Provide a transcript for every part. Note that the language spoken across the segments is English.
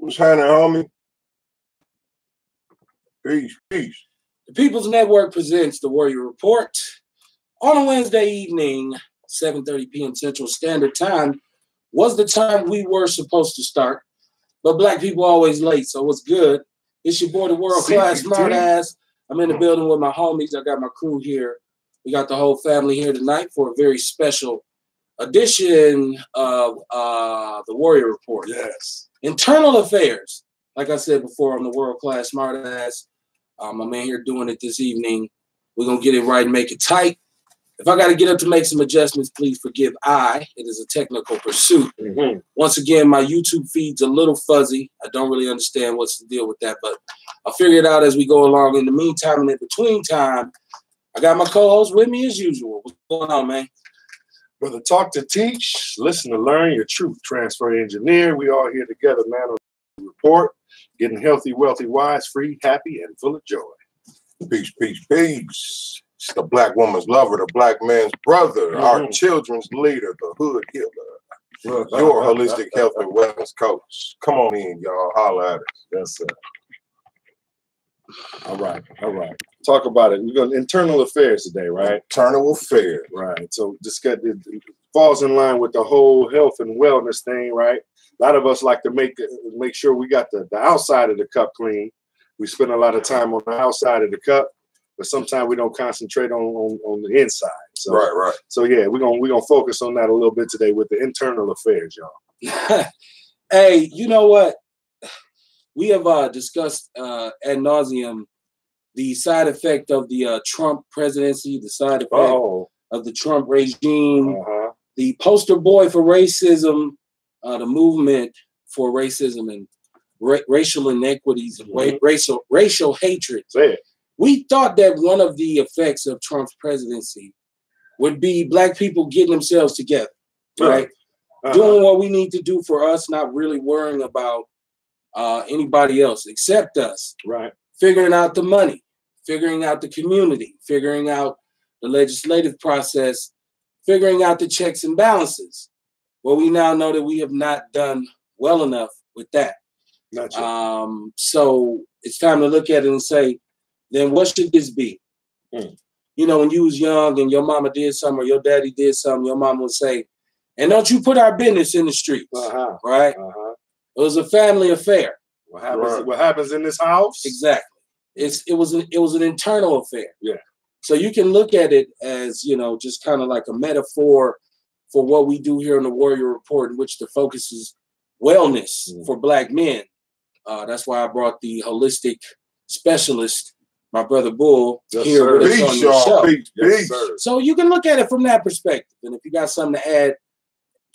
What's happening, homie? Peace, peace. The People's Network presents the Warrior Report on a Wednesday evening, 7:30 p.m. Central Standard Time was the time we were supposed to start, but black people always late, so what's good? It's your boy, the world-class smartass. I'm in the building with my homies. I got my crew here. We got the whole family here tonight for a very special edition of the Warrior Report. Yes. Internal affairs. Like I said before, I'm the world-class smartass. My man here doing it this evening. We're going to get it right and make it tight. If I got to get up to make some adjustments, please forgive it is a technical pursuit. Once again, my YouTube feed's a little fuzzy. I don't really understand what's the deal with that, but I'll figure it out as we go along. In the meantime and in between time, I got my co-host with me as usual. What's going on, man? Brother, talk to teach, listen to learn, your truth transfer engineer. We all here together, man, on the report. Getting healthy, wealthy, wise, free, happy, and full of joy. Peace, peace, peace. It's the black woman's lover, the black man's brother, our children's leader, the hood healer, your holistic health and wellness coach. Come on in, y'all. Holla at us. Yes, sir. All right. Talk about it. We're going to internal affairs today, right? Internal affairs. Right. So just it falls in line with the whole health and wellness thing, right? A lot of us like to make sure we got the outside of the cup clean. We spend a lot of time on the outside of the cup, but sometimes we don't concentrate on the inside. So, right. So yeah, we're gonna focus on that a little bit today with the internal affairs, y'all. Hey, you know what? We have discussed ad nauseum the side effect of the Trump presidency, the side effect of the Trump regime, the poster boy for racism. The movement for racism and racial inequities and racial hatred. We thought that one of the effects of Trump's presidency would be black people getting themselves together, right? Doing what we need to do for us, not really worrying about anybody else except us. Right. Figuring out the money, figuring out the community, figuring out the legislative process, figuring out the checks and balances. Well, we now know that we have not done well enough with that. Not yet. So it's time to look at it and say, then what should this be? You know, when you was young and your mama did something or your daddy did something, your mama would say, and don't you put our business in the streets, right? It was a family affair. What happens in this house? Exactly. It was an internal affair. Yeah. So you can look at it as, you know, just kind of like a metaphor for what we do here in the Warrior Report, in which the focus is wellness for black men. That's why I brought the holistic specialist, my brother Bull, here with us on the show. So you can look at it from that perspective. And if you got something to add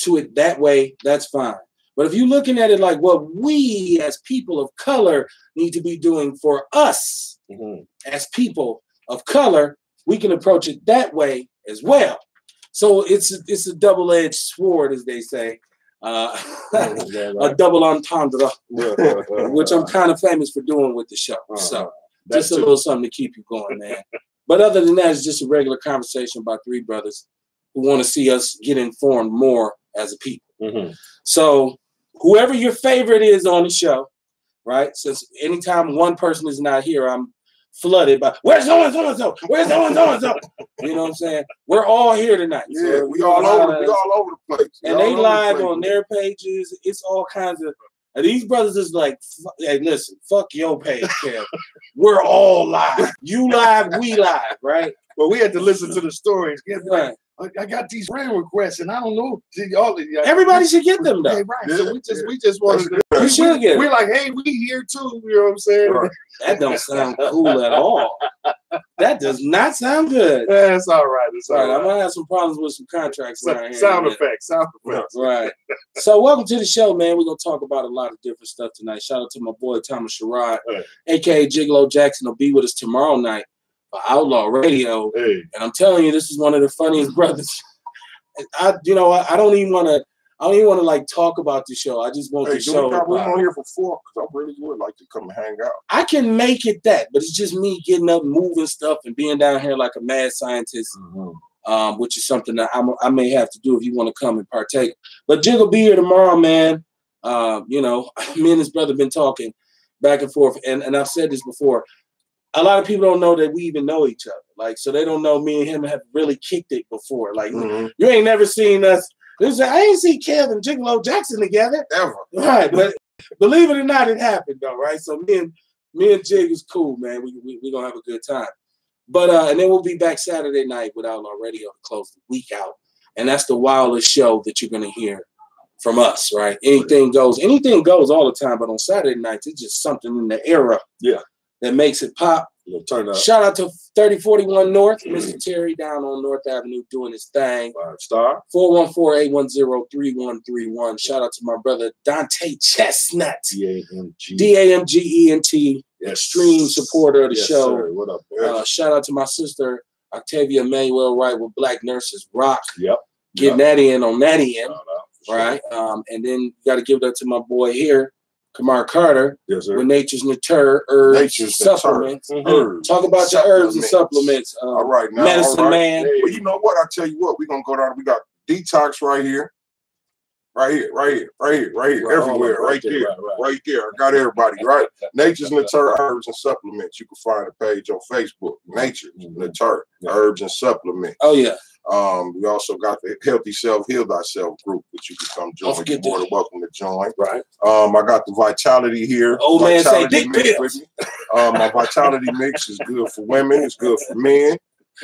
to it that way, that's fine. But if you're looking at it like what we as people of color need to be doing for us as people of color, we can approach it that way as well. So it's a double-edged sword, as they say, a double entendre, which I'm kind of famous for doing with the show. So just a little something to keep you going, man. But other than that, it's just a regular conversation about three brothers who want to see us get informed more as a people. So whoever your favorite is on the show, right? Since anytime one person is not here, I'm flooded by where's so-and-so? Where's so-and-so? You know what I'm saying? We're all here tonight. Yeah, so we all over the place. And they live on their pages. It's all kinds of. And these brothers is like, hey, listen, fuck your page, Kev. We're all live. You live, we live, right? Well, we had to listen to the stories. Right. I got these friend requests, and I don't know. Everybody should get them, though. Right. Yeah, so we just wanted to. We should get them. We're like, hey, we here too. You know what I'm saying? Right. That don't sound cool at all. That does not sound good. Yeah, it's all right. It's all right. I'm gonna have some problems with some contracts. Sound effects. Right. So welcome to the show, man. We're gonna talk about a lot of different stuff tonight. Shout out to my boy Thomas Sherrod, aka Gigolo Jackson, will be with us tomorrow night for Outlaw Radio. And I'm telling you, this is one of the funniest brothers. I don't even want to like talk about the show. I just want the show. We're on here for 4 because I really would like to come and hang out. I can make it that, but it's just me getting up, moving stuff, and being down here like a mad scientist, which is something that I may have to do if you want to come and partake. But Jig will be here tomorrow, man. You know, me and his brother been talking back and forth, and I've said this before. A lot of people don't know that we even know each other. Like, so they don't know me and him have really kicked it before. Like, you ain't never seen us. I ain't seen Kev and Gigolo Jackson together ever. Right, but believe it or not, it happened though, right? So me and Jig is cool, man. We gonna have a good time. But and then we'll be back Saturday night with Outlaw Radio to close the week out. And that's the wildest show that you're gonna hear from us, right? Anything goes all the time, but on Saturday nights, it's just something in the era that makes it pop. Turn up. Shout out to 3041 North, Mr. Terry down on North Avenue doing his thing. 5-star. 414-810-3131. Shout out to my brother Dante Chestnut. D-A-M-G. D-A-M-G-E-N-T. Yes. Extreme supporter of the show. Sir. What up, man? Shout out to my sister Octavia Manuel Wright with Black Nurses Rock. Yep. Getting that in on that end. Right. And then you got to give that to my boy here, Kamar Carter, yes, with Nature's Nature Herbs Nature's Supplements. Herbs. Talk about your herbs and supplements. All right, now, Medicine Man. Well, you know what? I tell you what, we're gonna go down. We got detox right here. Everywhere, right there. I got everybody, right? Nature's Nature Herbs and Supplements. You can find a page on Facebook, Nature's Nature Herbs and Supplements. Oh, yeah. We also got the Healthy Self Heal Thyself group, which you can come join. You're more than welcome to join. Right. I got the Vitality here. Old man say Vitality dick mix with me. My Vitality mix is good for women. It's good for men.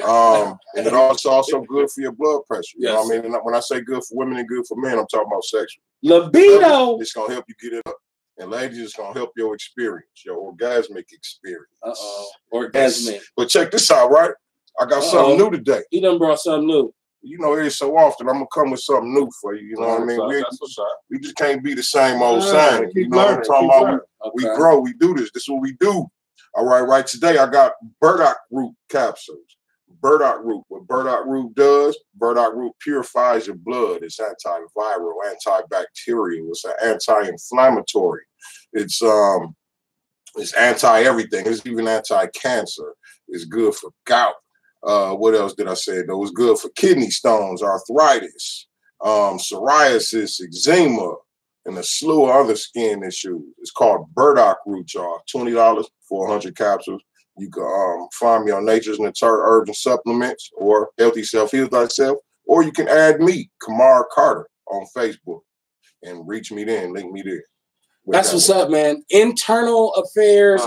And it's also good for your blood pressure. You know what I mean? And when I say good for women and good for men, I'm talking about sexual. Libido. It's going to help you get it up. And ladies, it's going to help your experience, your orgasmic experience. Orgasmic. But check this out, right? I got something new today. He done brought something new. You know, every so often, I'm going to come with something new for you. You know what I mean? We just can't be the same old same. You know what I'm talking about? We grow. We do this. This is what we do. All right, right. Today, I got burdock root capsules. Burdock root. What burdock root does, burdock root purifies your blood. It's antiviral, antibacterial. It's an anti-inflammatory. It's anti-everything. It's even anti-cancer. It's good for gout. What else did I say? Though it's good for kidney stones, arthritis, psoriasis, eczema, and a slew of other skin issues. It's called burdock root, y'all. $20 for 100 capsules. You can find me on Nature's Nature Herbs and Supplements or Healthy Self Heal Thyself, or you can add me, Kamar Carter, on Facebook and reach me there and link me there. That's what's up, man. Internal affairs,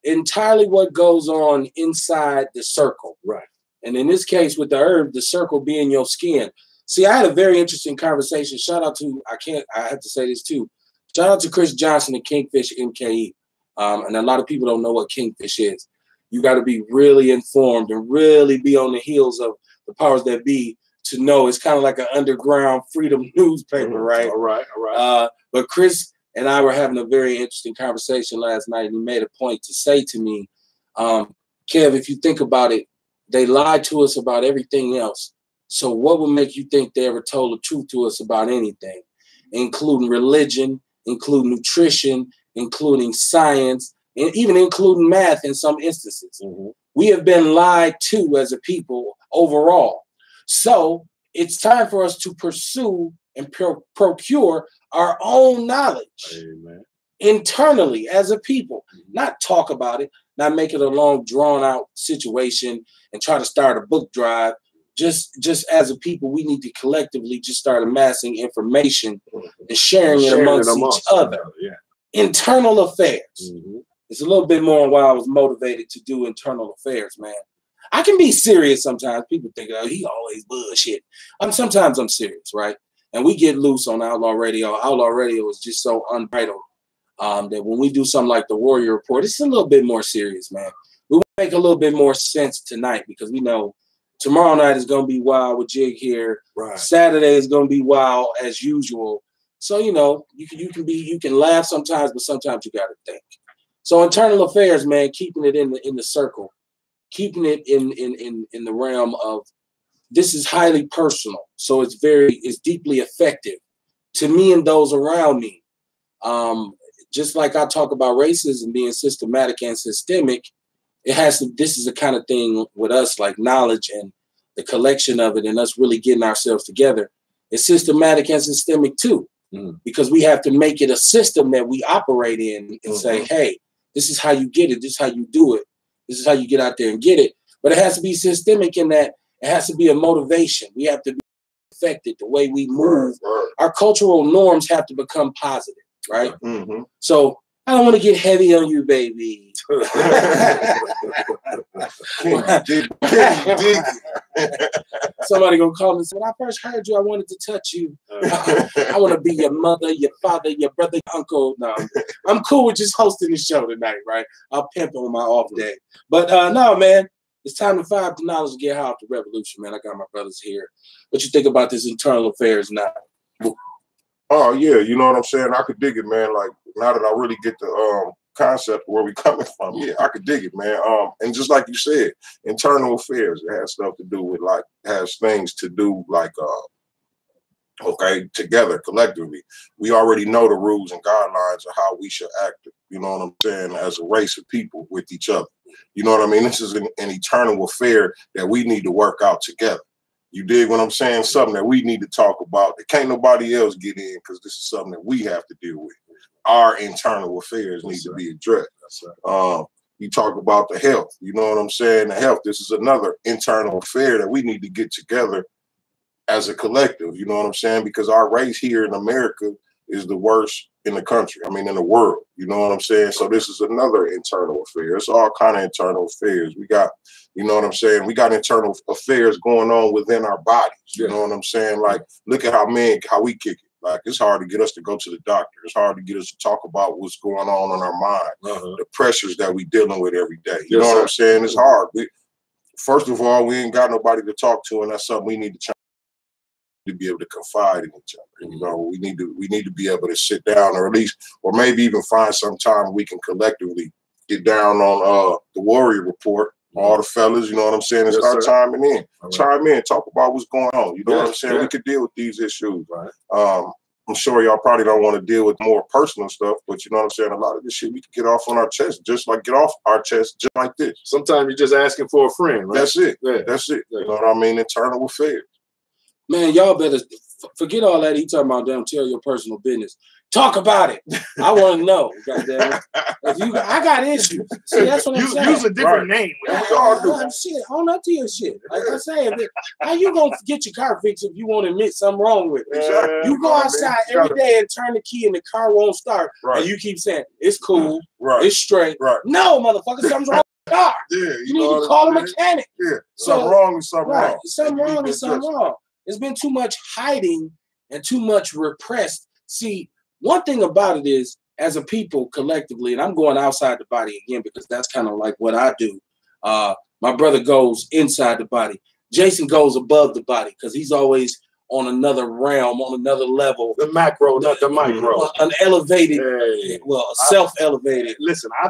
entirely what goes on inside the circle. Right. And in this case, with the herb, the circle being your skin. See, I had a very interesting conversation. Shout out to, I have to say this too. Shout out to Chris Johnson and Kingfish MKE. And a lot of people don't know what Kingfish is. You got to be really informed and really be on the heels of the powers that be to know. It's kind of like an underground freedom newspaper, right? All right. But Chris and I were having a very interesting conversation last night, and he made a point to say to me, Kev, if you think about it, they lied to us about everything else. So what would make you think they ever told the truth to us about anything, including religion, including nutrition, including science, and even including math in some instances? We have been lied to as a people overall. So it's time for us to pursue and procure our own knowledge internally as a people, not talk about it, not make it a long drawn out situation and try to start a book drive. Just as a people, we need to collectively just start amassing information and sharing it amongst each other. Internal affairs. It's a little bit more why I was motivated to do internal affairs, man. I can be serious sometimes. People think, oh, he always bullshit. Sometimes I'm serious, right? And we get loose on Outlaw Radio. Outlaw Radio is just so unbridled that when we do something like the Warrior Report, it's a little bit more serious, man. We want to make a little bit more sense tonight because we know tomorrow night is going to be wild with Jig here. Right. Saturday is going to be wild as usual. So, you know, you can laugh sometimes, but sometimes you got to think. So internal affairs, man, keeping it in the circle, keeping it in the realm of this is highly personal. So it's deeply effective to me and those around me. Just like I talk about racism being systematic and systemic, this is the kind of thing with us, like knowledge and the collection of it and us really getting ourselves together. It's systematic and systemic too. because we have to make it a system that we operate in and say, hey, this is how you get it. This is how you do it. This is how you get out there and get it. But it has to be systemic in that it has to be a motivation. We have to be affected the way we move. Our cultural norms have to become positive, right? So I don't want to get heavy on you, baby. Somebody gonna call me and say, when I first heard you, I wanted to touch you. I want to be your mother, your father, your brother, your uncle. No, I'm cool with just hosting the show tonight, right? I'll pimp on my off day. But no, man, it's time to fire up the knowledge and get high off the revolution, man. I got my brothers here. What you think about this internal affairs now? Oh yeah, you know what I'm saying? I could dig it, man. Like now that I really get the concept of where we coming from, yeah, I could dig it, man. And just like you said, internal affairs, it has stuff to do with has things to do okay, together, collectively. We already know the rules and guidelines of how we should act, you know what I'm saying, as a race of people with each other. You know what I mean? This is an eternal affair that we need to work out together. You dig what I'm saying? Something that we need to talk about that can't nobody else get in because this is something that we have to deal with. Our internal affairs need to be addressed. You talk about the health, you know what I'm saying? The health, this is another internal affair that we need to get together as a collective, you know what I'm saying? Because our race here in America is the worst in the country. I mean, in the world, you know what I'm saying? So this is another internal affair. It's all kind of internal affairs. We got, you know what I'm saying? We got internal affairs going on within our bodies. You know what I'm saying? Like, look at how we kick it. Like, it's hard to get us to go to the doctor. It's hard to get us to talk about what's going on in our mind, the pressures that we dealing with every day. You know what I'm saying? It's hard. First of all, we ain't got nobody to talk to, and that's something we need to change. To be able to confide in each other, you know, we need to be able to sit down, or at least, or maybe even find some time we can collectively get down on the Warrior Report. All the fellas, you know what I'm saying, and start chiming in. Chime in, talk about what's going on. You know what I'm saying? We could deal with these issues. I'm sure y'all probably don't want to deal with more personal stuff, but you know what I'm saying? A lot of this shit we can get off on our chest, just like this. Sometimes you're just asking for a friend, right? That's it. That's it. You know what I mean? Internal affairs. Man, y'all better forget all that. He talking about them tell your personal business. Talk about it. I want to know. Goddamn it. I got issues. See, that's what I'm saying. Use a different name. Shit, own up to your shit. Like I say, how you gonna get your car fixed if you won't admit something wrong with it? You go outside every day and turn the key and the car won't start, and you keep saying it's cool, it's straight. No, motherfucker, something's wrong with the car. You need to call a mechanic. Something wrong with something wrong. Something wrong with something wrong. There's been too much hiding and too much repressed. See, one thing about it is, as a people collectively, and I'm going outside the body again because that's kind of like what I do. My brother goes inside the body. Jason goes above the body because he's always on another realm, on another level. The macro, not the micro. An elevated, a self-elevated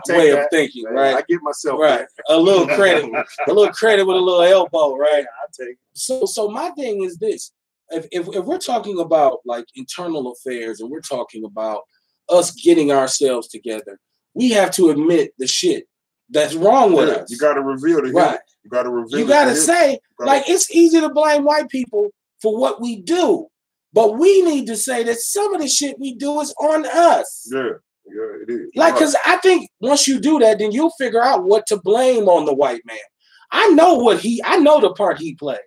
way of thinking, right? I give myself that. A little credit with a little elbow, right? I take it. So my thing is this. If we're talking about like internal affairs and we're talking about us getting ourselves together, we have to admit the shit that's wrong with us. You got to reveal the right. You got to reveal. You got to say, like, it's easy to blame white people for what we do, but we need to say that some of the shit we do is on us. Yeah, it is. Like, because I think once you do that, then you'll figure out what to blame on the white man. I know the part he plays,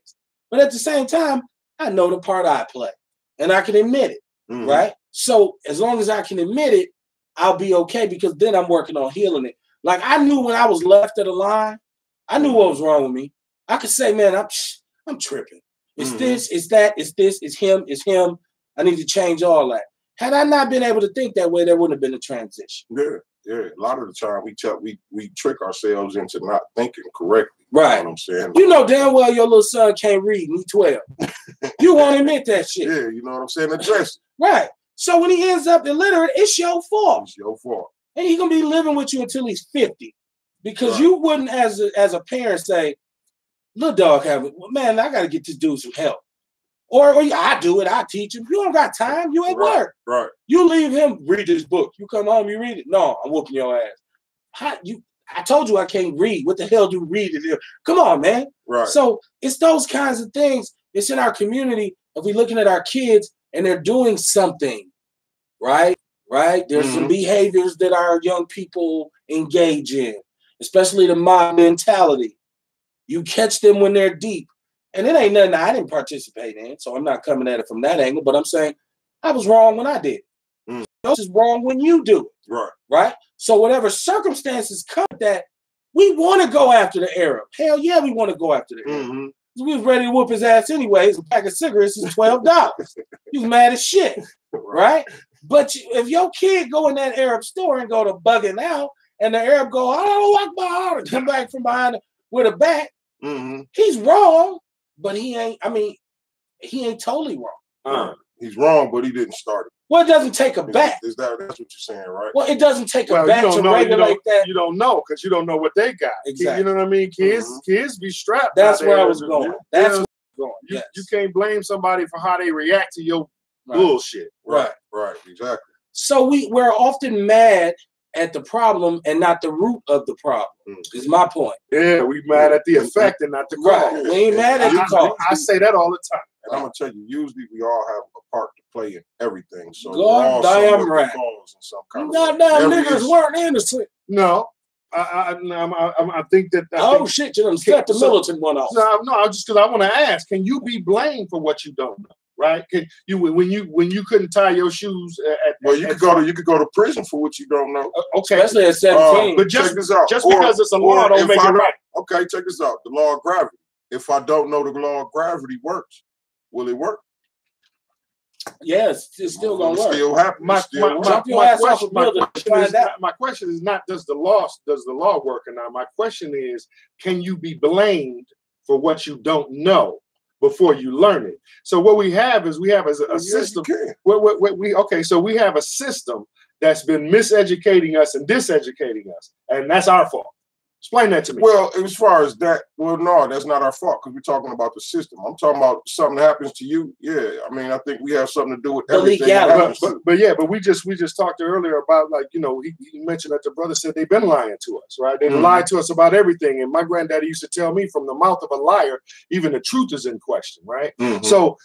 but at the same time, I know the part I play, and I can admit it, right? So as long as I can admit it, I'll be okay because then I'm working on healing it. Like, I knew when I was left of the line, I knew what was wrong with me. I could say, man, I'm tripping. It's this, it's that, it's this, it's him. I need to change all that. Had I not been able to think that way, there wouldn't have been a transition. Yeah. A lot of the time we trick ourselves into not thinking correctly. Right. You know what I'm saying? You know damn well your little son can't read, and he's 12. You won't admit that shit. Yeah, you know what I'm saying? Address it. Right. So when he ends up illiterate, it's your fault. It's your fault. And he's gonna be living with you until he's 50. Because you wouldn't as a parent say, little dog man, I gotta get this dude some help. Or I do it, I teach him. You don't got time, you at work. Right. You leave him, read this book. You come home, you read it. No, I'm whooping your ass. I told you I can't read. What the hell do read it? Come on, man. Right. So it's those kinds of things. It's in our community. If we're looking at our kids and they're doing something right? There's some behaviors that our young people engage in, especially the mob mentality. You catch them when they're deep. And it ain't nothing I didn't participate in, so I'm not coming at it from that angle, but I'm saying I was wrong when I did it. This is wrong when you do it. Right? So whatever circumstances come that, we want to go after the Arab. Hell yeah, we want to go after the Arab. We was ready to whoop his ass anyways. A pack of cigarettes is $12. He was mad as shit, right? But if your kid go in that Arab store and go to bugging out, and the Arab go, I don't like my heart, and come back from behind with a bat, he's wrong, but he ain't totally wrong. He's wrong, but he didn't start it. Well, it doesn't take a bat. That's what you're saying, right? Well, it doesn't take a bat to regulate that. You don't know because you don't know what they got. Exactly. You know what I mean? Kids be strapped. That's where I was going. That's where I was going. Yes. You can't blame somebody for how they react to your bullshit. Right, exactly. So we're often mad at the problem and not the root of the problem. Is my point. Yeah, we mad at the effect and not the cause. Right. We ain't mad at the cause. I say that all the time. And I'm gonna tell you, usually we all have a part to play in everything. So God damn right. Goddamn niggas weren't innocent. No. I think that. Shit, you done set the militant one off. No, just because I want to ask, can you be blamed for what you don't know? Right? Can you when you couldn't tie your shoes? You could go to prison for what you don't know. Okay, especially at 17. But just because it's a law don't make it right. Okay, check this out. The law of gravity. If I don't know the law of gravity works, will it work? Yes, it's still gonna work. Still happen. My question is not does the law work or not. My question is, can you be blamed for what you don't know before you learn it? So what we have is a system. So we have a system that's been miseducating us and diseducating us, and that's our fault. Explain that to me. Well, as far as that, no, that's not our fault because we're talking about the system. I'm talking about something happens to you. Yeah, I mean, I think we have something to do with everything. But we just talked earlier about he mentioned that the brother said they've been lying to us, right? They lied to us about everything. And my granddaddy used to tell me, from the mouth of a liar, even the truth is in question, right? So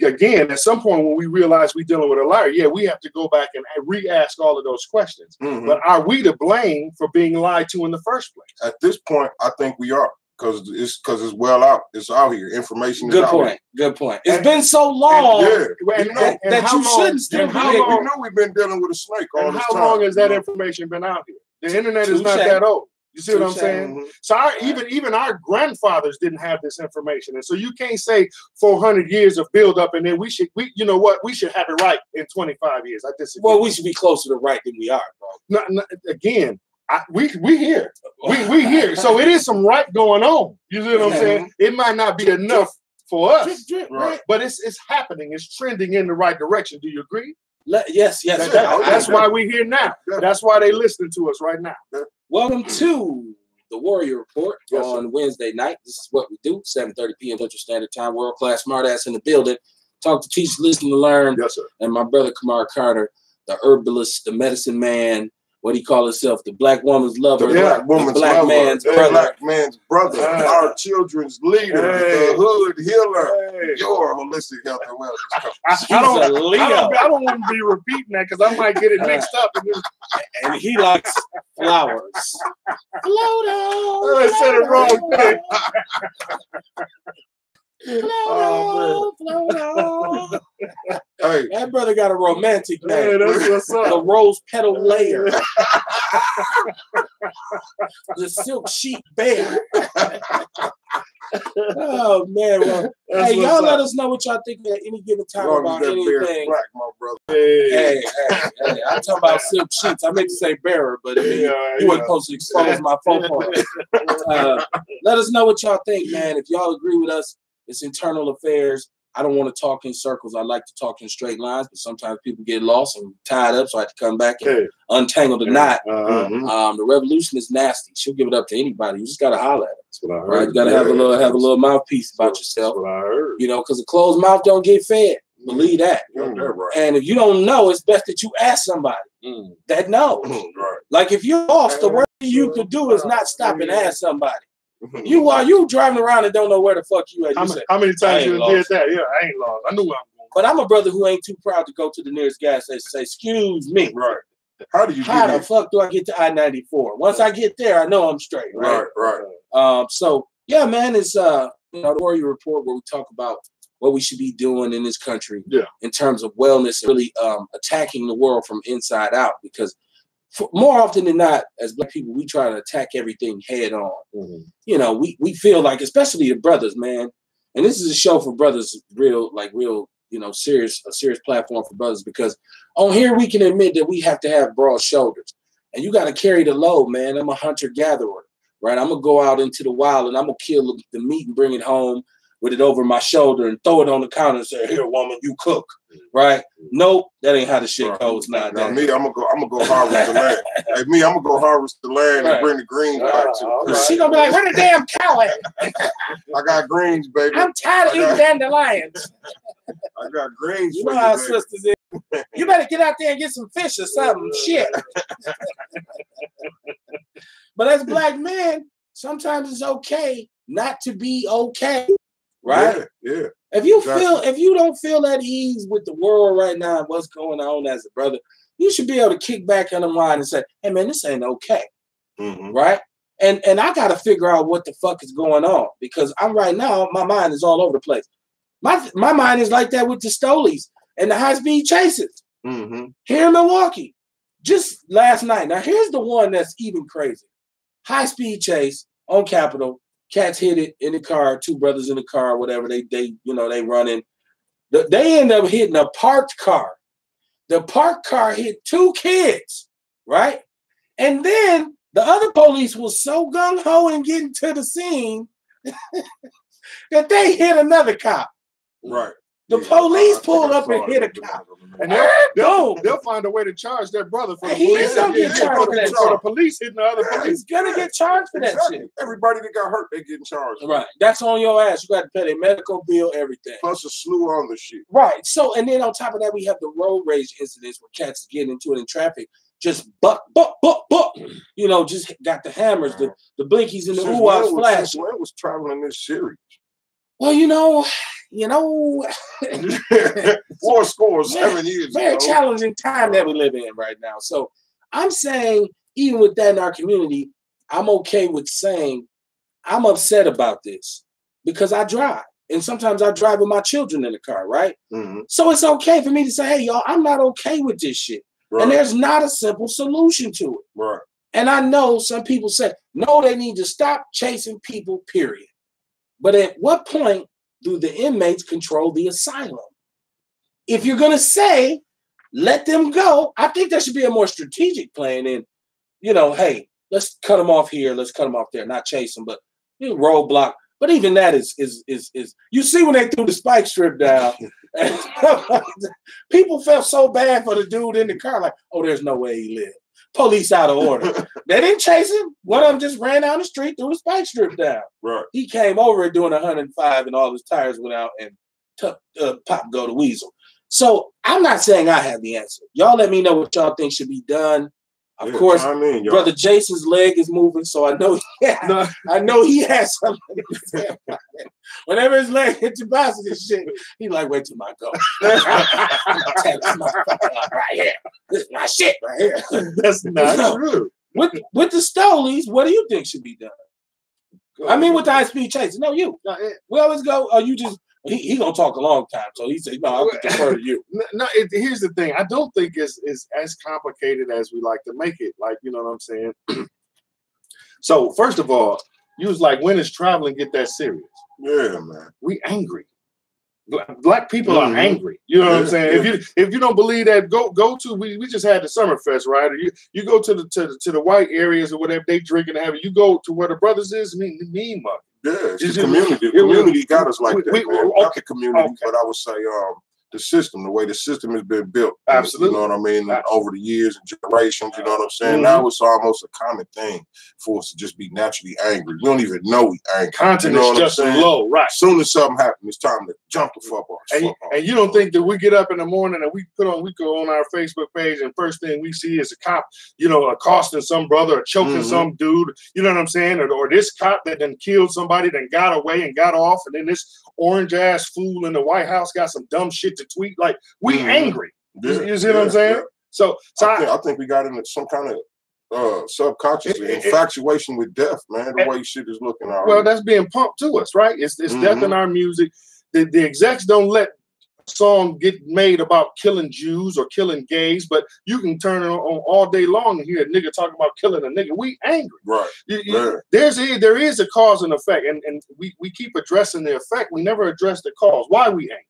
again, at some point when we realize we're dealing with a liar, we have to go back and re-ask all of those questions. But are we to blame for being lied to in the first place? At this point, I think we are because it's well out. It's out here. Information is out here. Good point. It's been so long that you shouldn't still be. You know we've been dealing with a snake all this time. How long has that information been out here? The internet is not that old. You see what I'm saying? So even our grandfathers didn't have this information, and so you can't say 400 years of build up, and then we should have it right in 25 years. I disagree. Well, we should be closer to right than we are, bro. Again. We here. We here. So it is some right going on. You see what I'm saying? It might not be enough for us, right? But it's happening. It's trending in the right direction. Do you agree? Yes. That's why we're here now. That's why they're listening to us right now. Welcome to the Warrior Report on Wednesday night. This is what we do. 7:30 p.m. Central Standard Time. World class smartass in the building. Talk to teach, listen to learn. Yes, sir. And my brother Kamar Carter, the herbalist, the medicine man. What he call himself? The black woman's lover. The black man's brother. Black man's brother. Our children's leader. The hood healer. Your holistic health and wellness. I don't want to be repeating that because I might get it mixed up. And he likes flowers. I said it wrong thing. Hey, that brother got a romantic name. Hey, that's what's up. The rose petal layer. The silk sheet bear. Oh man, well, hey, y'all let us know what y'all think at any given time about anything. Black, my brother. Hey, I'm talking about silk sheets. I meant to say bearer, but you weren't supposed to expose my phone call. Let us know what y'all think, man. If y'all agree with us, it's internal affairs. I don't want to talk in circles. I like to talk in straight lines, but sometimes people get lost and tied up, so I have to come back and untangle the knot. The revolution is nasty. She'll give it up to anybody. You just got to holler at her. That's what I heard. Right? You got to have a little mouthpiece about yourself. That's what I heard. You know, because a closed mouth don't get fed. Believe that. And if you don't know, it's best that you ask somebody that knows. Like if you're lost, the worst thing you could do is not stop and ask somebody. You driving around and don't know where the fuck you at. How many times you did that? Yeah, I ain't lost. I knew where I'm going. But I'm a brother who ain't too proud to go to the nearest gas station and say, excuse me. Right. How do you How get the fuck do I get to I-94? Once I get there, I know I'm straight, right? Right. So yeah, man, it's the Warrior Report where we talk about what we should be doing in this country in terms of wellness and really attacking the world from inside out, because more often than not, as Black people, we try to attack everything head on. You know, we feel like, especially the brothers, man, and this is a show for brothers, real, you know, a serious platform for brothers, because on here we can admit that we have to have broad shoulders, and you got to carry the load, man. I'm a hunter-gatherer, right? I'm gonna go out into the wild and I'm gonna kill the meat and bring it home with it over my shoulder and throw it on the counter and say, "Here, woman, you cook." Right? Nope, that ain't how the shit goes now. Now me, I'm gonna go harvest the land. Hey, me, I'm gonna go harvest the land and bring the greens back to the She gonna be like, "Where the damn cow at?" I got greens, baby. I'm tired of eating dandelions. I got greens. You know how sisters is. You better get out there and get some fish or something. Shit. But as Black men, sometimes it's okay not to be okay. Right? Yeah. If you don't feel at ease with the world right now and what's going on as a brother, you should be able to kick back and unwind and say, "Hey man, this ain't okay." Right? And I gotta figure out what the fuck is going on, because I'm right now, my mind is all over the place. My mind is like that with the Stolies and the high-speed chases here in Milwaukee. Just last night. Now here's the one that's even crazy. High-speed chase on Capitol. Cats hit it in the car, two brothers in the car, whatever, they running. They end up hitting a parked car. The parked car hit two kids, right? And then the other police was so gung-ho in getting to the scene that they hit another cop. Right. The police pulled up and hit a cop. And they'll find a way to charge their brother for the He police. is gonna get charged for that So the shit. police hitting the other police. He's gonna get charged for that shit. Everybody that got hurt, they getting charged. Right. That's on your ass. You got to pay their medical bill, everything. Plus a slew on the shit. Right. So, and then on top of that, we have the road rage incidents where cats getting into it in traffic, just buck. You know, just got the hammers, the blinkies, and the ooh-ahs flashing. When was traveling this series? Well, you know, 7 years. Very challenging time that we live in right now. So I'm saying, even with that in our community, I'm okay with saying I'm upset about this because I drive. And sometimes I drive with my children in the car, right? So it's okay for me to say, "Hey, y'all, I'm not okay with this shit." Right. And there's not a simple solution to it. Right. And I know some people say, no, they need to stop chasing people, period. But at what point do the inmates control the asylum? If you're going to say, let them go, I think there should be a more strategic plan in, hey, let's cut them off here, let's cut them off there, not chase them, but roadblock. But even that is you see when they threw the spike strip down, people felt so bad for the dude in the car, like, oh, there's no way he lived. Police out of order. They didn't chase him. One of them just ran down the street, threw the spike strip down. Right. He came over it doing 105 and all his tires went out and pop go to Weasel. So I'm not saying I have the answer. Y'all let me know what y'all think should be done. Of course, Brother Jason's leg is moving, so I know I know he has something to say about it. Whenever his leg hits the box and shit, he like, wait till I go. Take this motherfucker right here. This is my shit right here. That's not true. With the Stolies, what do you think should be done? I mean, with the high-speed chase. No, you. We always go, you just, he gonna talk a long time. So he said, no, I defer to you. No, here's the thing. I don't think it's as complicated as we like to make it. Like, you know what I'm saying? So, first of all, you was like, when is traveling get that serious? Yeah, man. We angry. Black people are angry. You know what I'm saying? Yeah. If you don't believe that, go to we just had the Summerfest, right? Or you go to the white areas or whatever they drinking and having. You go to where the brothers is, mean mug. Yeah, it's the community. The community got us like that, man. Not the community, but I would say the system, the way the system has been built. Absolutely. You know what I mean? Over the years and generations, you know what I'm saying? Now it's almost a common thing for us to just be naturally angry. We don't even know we angry. Content is just low, right? As soon as something happens, it's time to jump the fuck off. And you don't think that we get up in the morning and we go on our Facebook page and first thing we see is a cop, accosting some brother or choking some dude, you know what I'm saying? Or this cop that then killed somebody, then got away and got off, and then this orange ass fool in the White House got some dumb shit to to tweet. Like we angry. Yeah, You see what I'm saying? Yeah. So I think we got into some kind of subconscious infatuation with death, man. The way shit is looking already. Well, that's being pumped to us, right? It's death in our music. The execs don't let a song get made about killing Jews or killing gays, but you can turn it on all day long and hear a nigga talking about killing a nigga. We angry. Right. There is a cause and effect, and we keep addressing the effect. We never address the cause. Why we angry?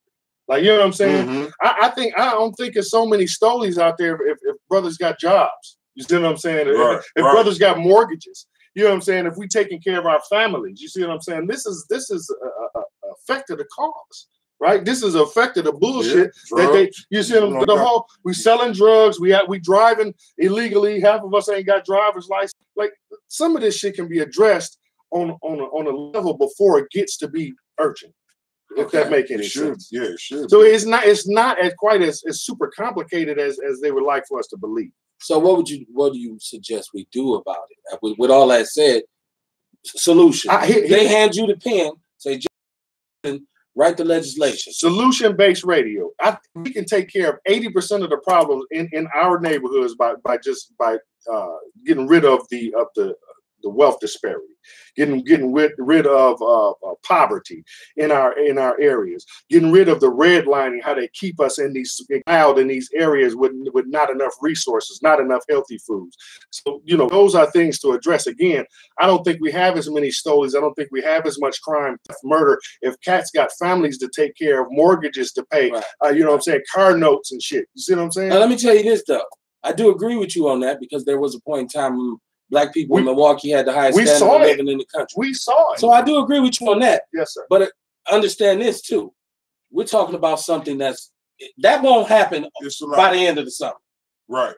Like, you know what I'm saying? I don't think there's so many stolies out there if brothers got jobs. You see what I'm saying? Right, if brothers got mortgages, you know what I'm saying? If we taking care of our families, you see what I'm saying? This is a effect of the cause, right? This is a effect of the bullshit that they. You see what the whole we selling drugs, we driving illegally. Half of us ain't got driver's license. Like some of this shit can be addressed on a level before it gets to be urgent. If that make any sense. Yeah, it should. So it's not as quite as super complicated as they would like for us to believe. So what do you suggest we do about it? With all that said, solution. They hand you the pen, say, write the legislation. Solution-based radio. We can take care of 80% of the problems in our neighborhoods by getting rid of the wealth disparity, getting rid of poverty in our areas, getting rid of the redlining, how they keep us in these areas with not enough resources, not enough healthy foods. So those are things to address. Again, I don't think we have as many stolies. I don't think we have as much crime, murder. If cats got families to take care of, mortgages to pay, right. You know what I'm saying, car notes and shit. You see what I'm saying? Now let me tell you this though. I do agree with you on that because there was a point in time. Black people in Milwaukee had the highest standard of living in the country. We saw it. So I do agree with you on that. Yes, sir. But understand this too. We're talking about something that won't happen by the end of the summer. Right.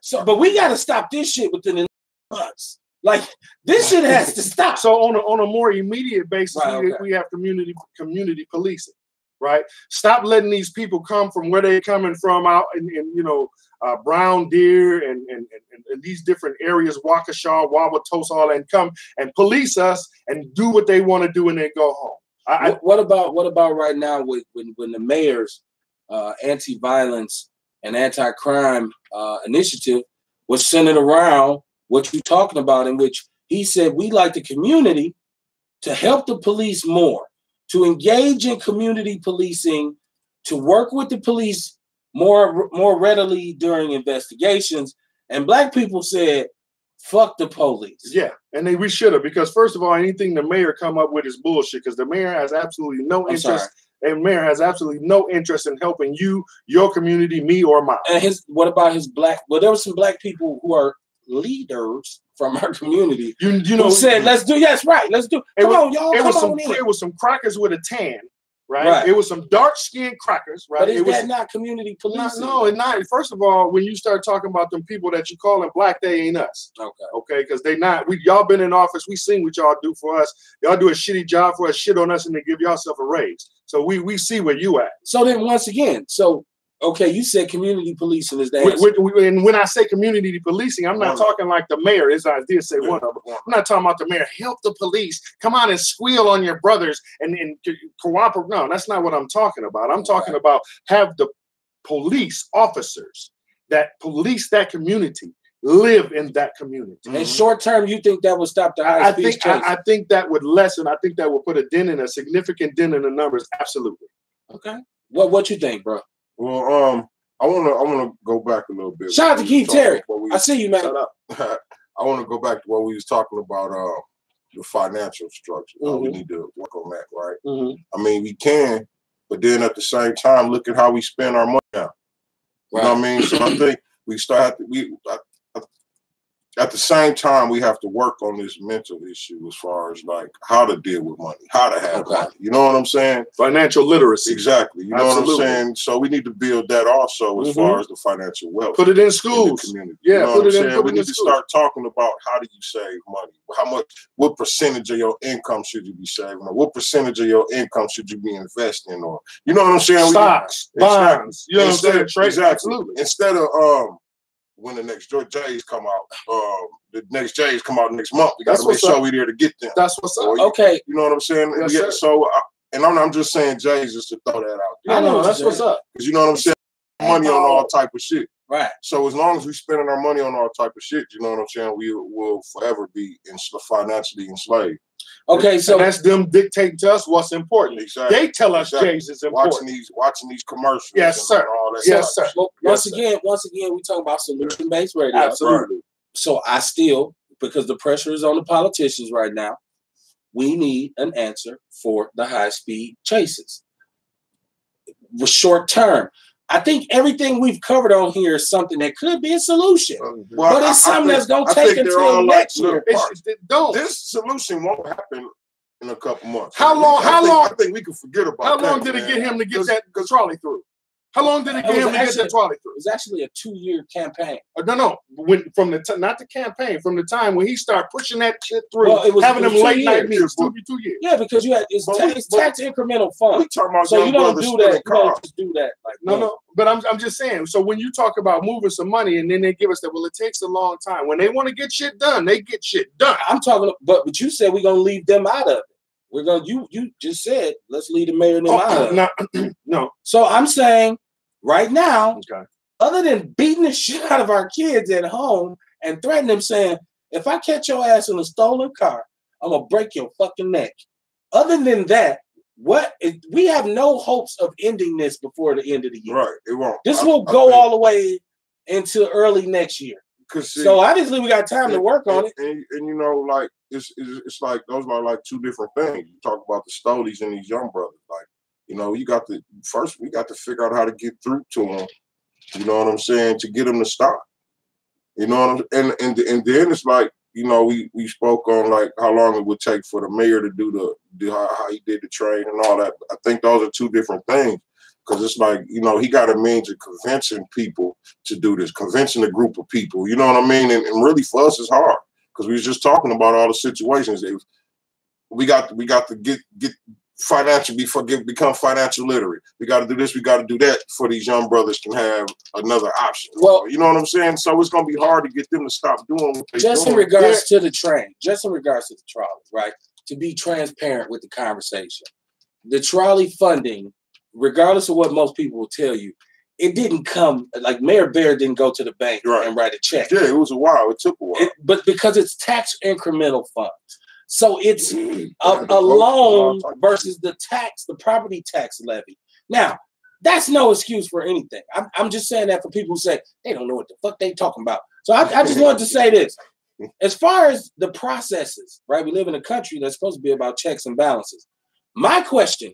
So, but we got to stop this shit within the months. Like this shit has to stop. So on a more immediate basis, we have community policing. Right. Stop letting these people come from where they're coming from out in Brown Deer and these different areas, Waukesha, Wauwatosa, all and come and police us and do what they want to do and then go home. What about right now when the mayor's anti-violence and anti-crime initiative was centered around what you're talking about, in which he said we like the community to help the police more, to engage in community policing, to work with the police more readily during investigations. And black people said, fuck the police. Yeah, and we should have, because first of all, anything the mayor come up with is bullshit, because the mayor has absolutely no interest. And mayor has absolutely no interest in helping you, your community, me, or mine. And what about his black? Well, there were some black people who are leaders from our community. Who said, "Let's do." Yes, right. Let's do. Come on, y'all. It was some crackers with a tan. Right? It was some dark-skinned crackers, right? But is that not community policing? No, it's not. First of all, when you start talking about them people that you calling black, they ain't us. Okay, because they not. Y'all been in office. We seen what y'all do for us. Y'all do a shitty job for us, shit on us, and then give yourself a raise. So we see where you at. So then once again, you said community policing is the answer. And when I say community policing, I'm not talking like the mayor, as I did say one of them. I'm not talking about the mayor. Help the police. Come on and squeal on your brothers and cooperate. No, that's not what I'm talking about. I'm talking about have the police officers that police that community live in that community. And short term, you think that would stop the high speed chase? I think that would lessen. I think that would put a significant dent in the numbers. Absolutely. Okay. What you think, bro? Well, I wanna go back a little bit. Shout out to Keith Terry. I see you, man. I want to go back to what we was talking about, the financial structure. We need to work on that, right? I mean, we can, but then at the same time, look at how we spend our money now. You know what I mean? So I think at the same time, we have to work on this mental issue as far as like how to deal with money, how to have money. You know what I'm saying? Financial literacy. Exactly. You know what I'm saying? So we need to build that also as far as the financial wealth. Put it in schools. Community. Yeah, you know what I'm saying? We need to start talking about how do you save money? What percentage of your income should you be saving? Or what percentage of your income should you be investing? Or you know what I'm saying? Stocks, bonds. You know what I'm saying? Exactly. Absolutely. Instead of when the next J's come out, the next J's come out next month. We got to make sure we're there to get them. That's what's up. Okay. You know what I'm saying? Yes, So and I'm just saying, Jay's, just to throw that out there. I know that's what's up. Because you know what I'm saying? Money on all type of shit. Right. So as long as we spending our money on all type of shit, you know what I'm saying, we will forever be financially enslaved. Okay, so and that's them dictating to us what's important. Exactly. They tell us J's is important. Watching these commercials. Yes, sir. And all that Yes, stuff. sir. well, Yes, once again, we talk about solution-based radio. Absolutely. So I still, because the pressure is on the politicians right now, we need an answer for the high-speed chases. With short term, I think everything we've covered on here is something that could be a solution, but it's something that's going to take until next year. This solution won't happen in a couple months. How long? I think we can forget about How that. long did it get him to get that trolley through? How long did it get him to get that trolley through? It was actually a 2-year campaign. No. From the not the campaign, from the time when he started pushing that shit through, Well, it was having them 2 late night years. meetings, 2 years. Yeah, because you had it's tax incremental funds. We talking about So young you don't brothers do that. spinning You don't cars. just do that. Like No. But I'm just saying. So when you talk about moving some money and then they give us that, well, it takes a long time. When they want to get shit done, they get shit done. I'm talking, but you said we're gonna leave them out of it. We're gonna you just said let's leave the mayor and them out of it. No. So I'm saying right now, Okay. other than beating the shit out of our kids at home and threatening them, saying if I catch your ass in a stolen car, I'm gonna break your fucking neck. Other than that, we have no hopes of ending this before the end of the year. Right, it won't. This will go all the way into early next year. So obviously we got time to work on it. And you know, like it's like those are like two different things. You talk about the Stolies and these young brothers. Like, you know, we got to figure out how to get through to them. You know what I'm saying? To get them to stop. You know what I'm and then it's like, you know, we spoke on like how long it would take for the mayor to do how he did the train and all that. I think those are two different things. Because it's like, you know, he got a means of convincing people to do this, convincing a group of people. You know what I mean? And really for us, it's hard because we was just talking about all the situations. We got to get become financial literate. We got to do this. We got to do that for these young brothers can have another option. Well, you know what I'm saying? So it's going to be hard to get them to stop doing what they're just doing. in regards to the train, just in regards to the trolley, right? To be transparent with the conversation, the trolley funding, regardless of what most people will tell you, it didn't come like Mayor Bear didn't go to the bank and write a check. Yeah, it was a while. It took a while. But because it's tax incremental funds. So it's a loan versus the property tax levy. Now, that's no excuse for anything. I'm just saying that for people who say they don't know what the fuck they talking about. So I just wanted to say this. As far as the processes, right? We live in a country that's supposed to be about checks and balances. My question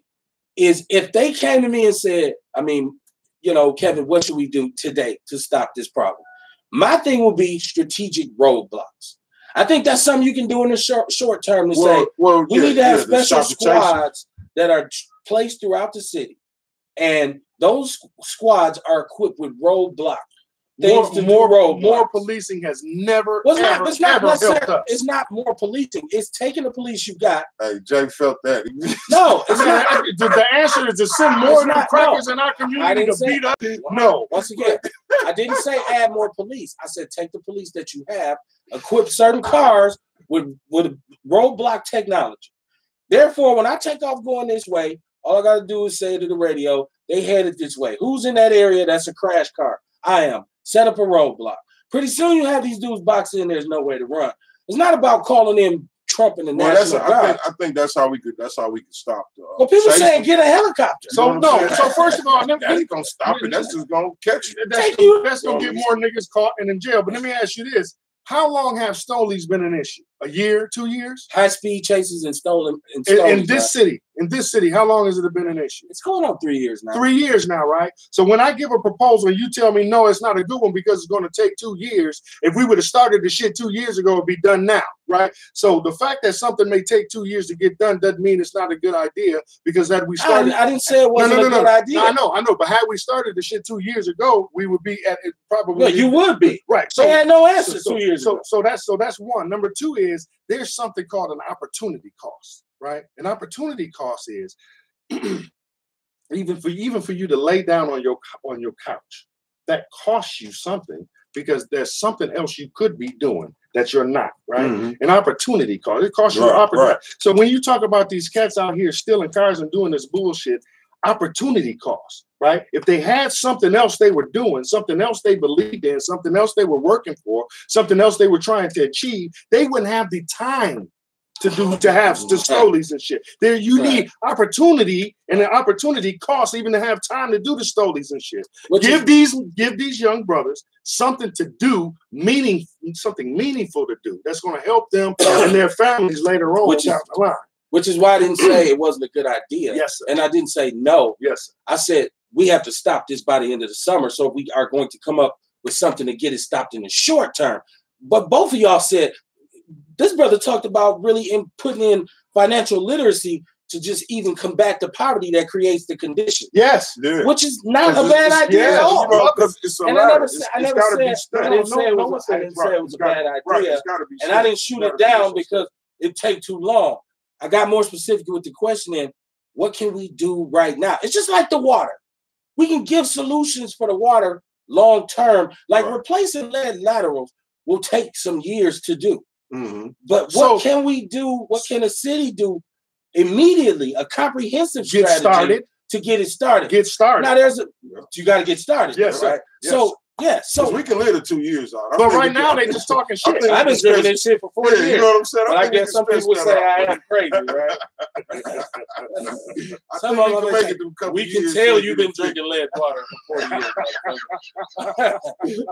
is, if they came to me and said, I mean, you know, Kevin, what should we do today to stop this problem? My thing will be strategic roadblocks. I think that's something you can do in the short term to say, we need to have special squads that are placed throughout the city. And those squads are equipped with roadblocks. More policing has never ever helped us. It's not more policing. It's taking the police you got. Hey, Jay felt that. No, it's not. The answer is to send more crackers in our community to beat up. No. Once again, I didn't say add more police. I said take the police that you have, equip certain cars with roadblock technology. Therefore, when I take off going this way, all I got to do is say to the radio, they headed this way. Who's in that area that's a crash car? I am. Set up a roadblock. Pretty soon you have these dudes boxing in. There's no way to run. It's not about calling in Trump and the National Guard. I think that's how we could stop. Well, people saying get a helicopter. So no. So first of all, that ain't gonna stop it. That's just gonna catch you. That's gonna get more niggas caught and in jail. But let me ask you this: how long have stolies been an issue? A year, 2 years? High speed chases and stolen. In this city, how long has it been an issue? It's going on 3 years now. 3 years now, right? So when I give a proposal and you tell me, no, it's not a good one because it's going to take 2 years. If we would have started the shit 2 years ago, it'd be done now, right? So the fact that something may take 2 years to get done doesn't mean it's not a good idea because had we started. I didn't say it wasn't a good idea. No, I know. But had we started the shit 2 years ago, we would be at it probably. Well, you would be. Right. So they had no answer 2 years ago. So that's one. Number two is there's something called an opportunity cost, right? An opportunity cost is even for you to lay down on your couch, that costs you something because there's something else you could be doing that you're not, right? Mm-hmm. An opportunity cost. It costs you an opportunity. So when you talk about these cats out here stealing cars and doing this bullshit, opportunity cost, right? If they had something else they were doing, something else they believed in, something else they were working for, something else they were trying to achieve, they wouldn't have the time to have the stolies and shit. There, you need opportunity, and the opportunity costs even to have time to do the stolies and shit. Give these young brothers something to do, something meaningful to do. That's going to help them and their families later on down the line. Which is why I didn't say it wasn't a good idea. Yes, sir. And I didn't say no. Yes, sir. I said we have to stop this by the end of the summer. So we are going to come up with something to get it stopped in the short term. But both of y'all said, this brother talked about really putting in financial literacy to just even combat the poverty that creates the condition. Yes. Yeah. Which is not a bad idea at all. And I never said it was a bad idea. And I didn't shoot it down because it take too long. I got more specific with the question in, what can we do right now? It's just like the water. We can give solutions for the water long term, like replacing lead laterals will take some years to do. Mm-hmm. But what can we do? What can a city do immediately? A comprehensive strategy to get it started. Get started. Now you got to get started. Yes, right? Yes. So we can live to 2 years out. But right now they just talking shit. I've been drinking this shit for 4 years. You know what I'm saying? But I guess some people would say I am crazy, right? Some of them say, we can tell you've been drinking lead water for 40 years.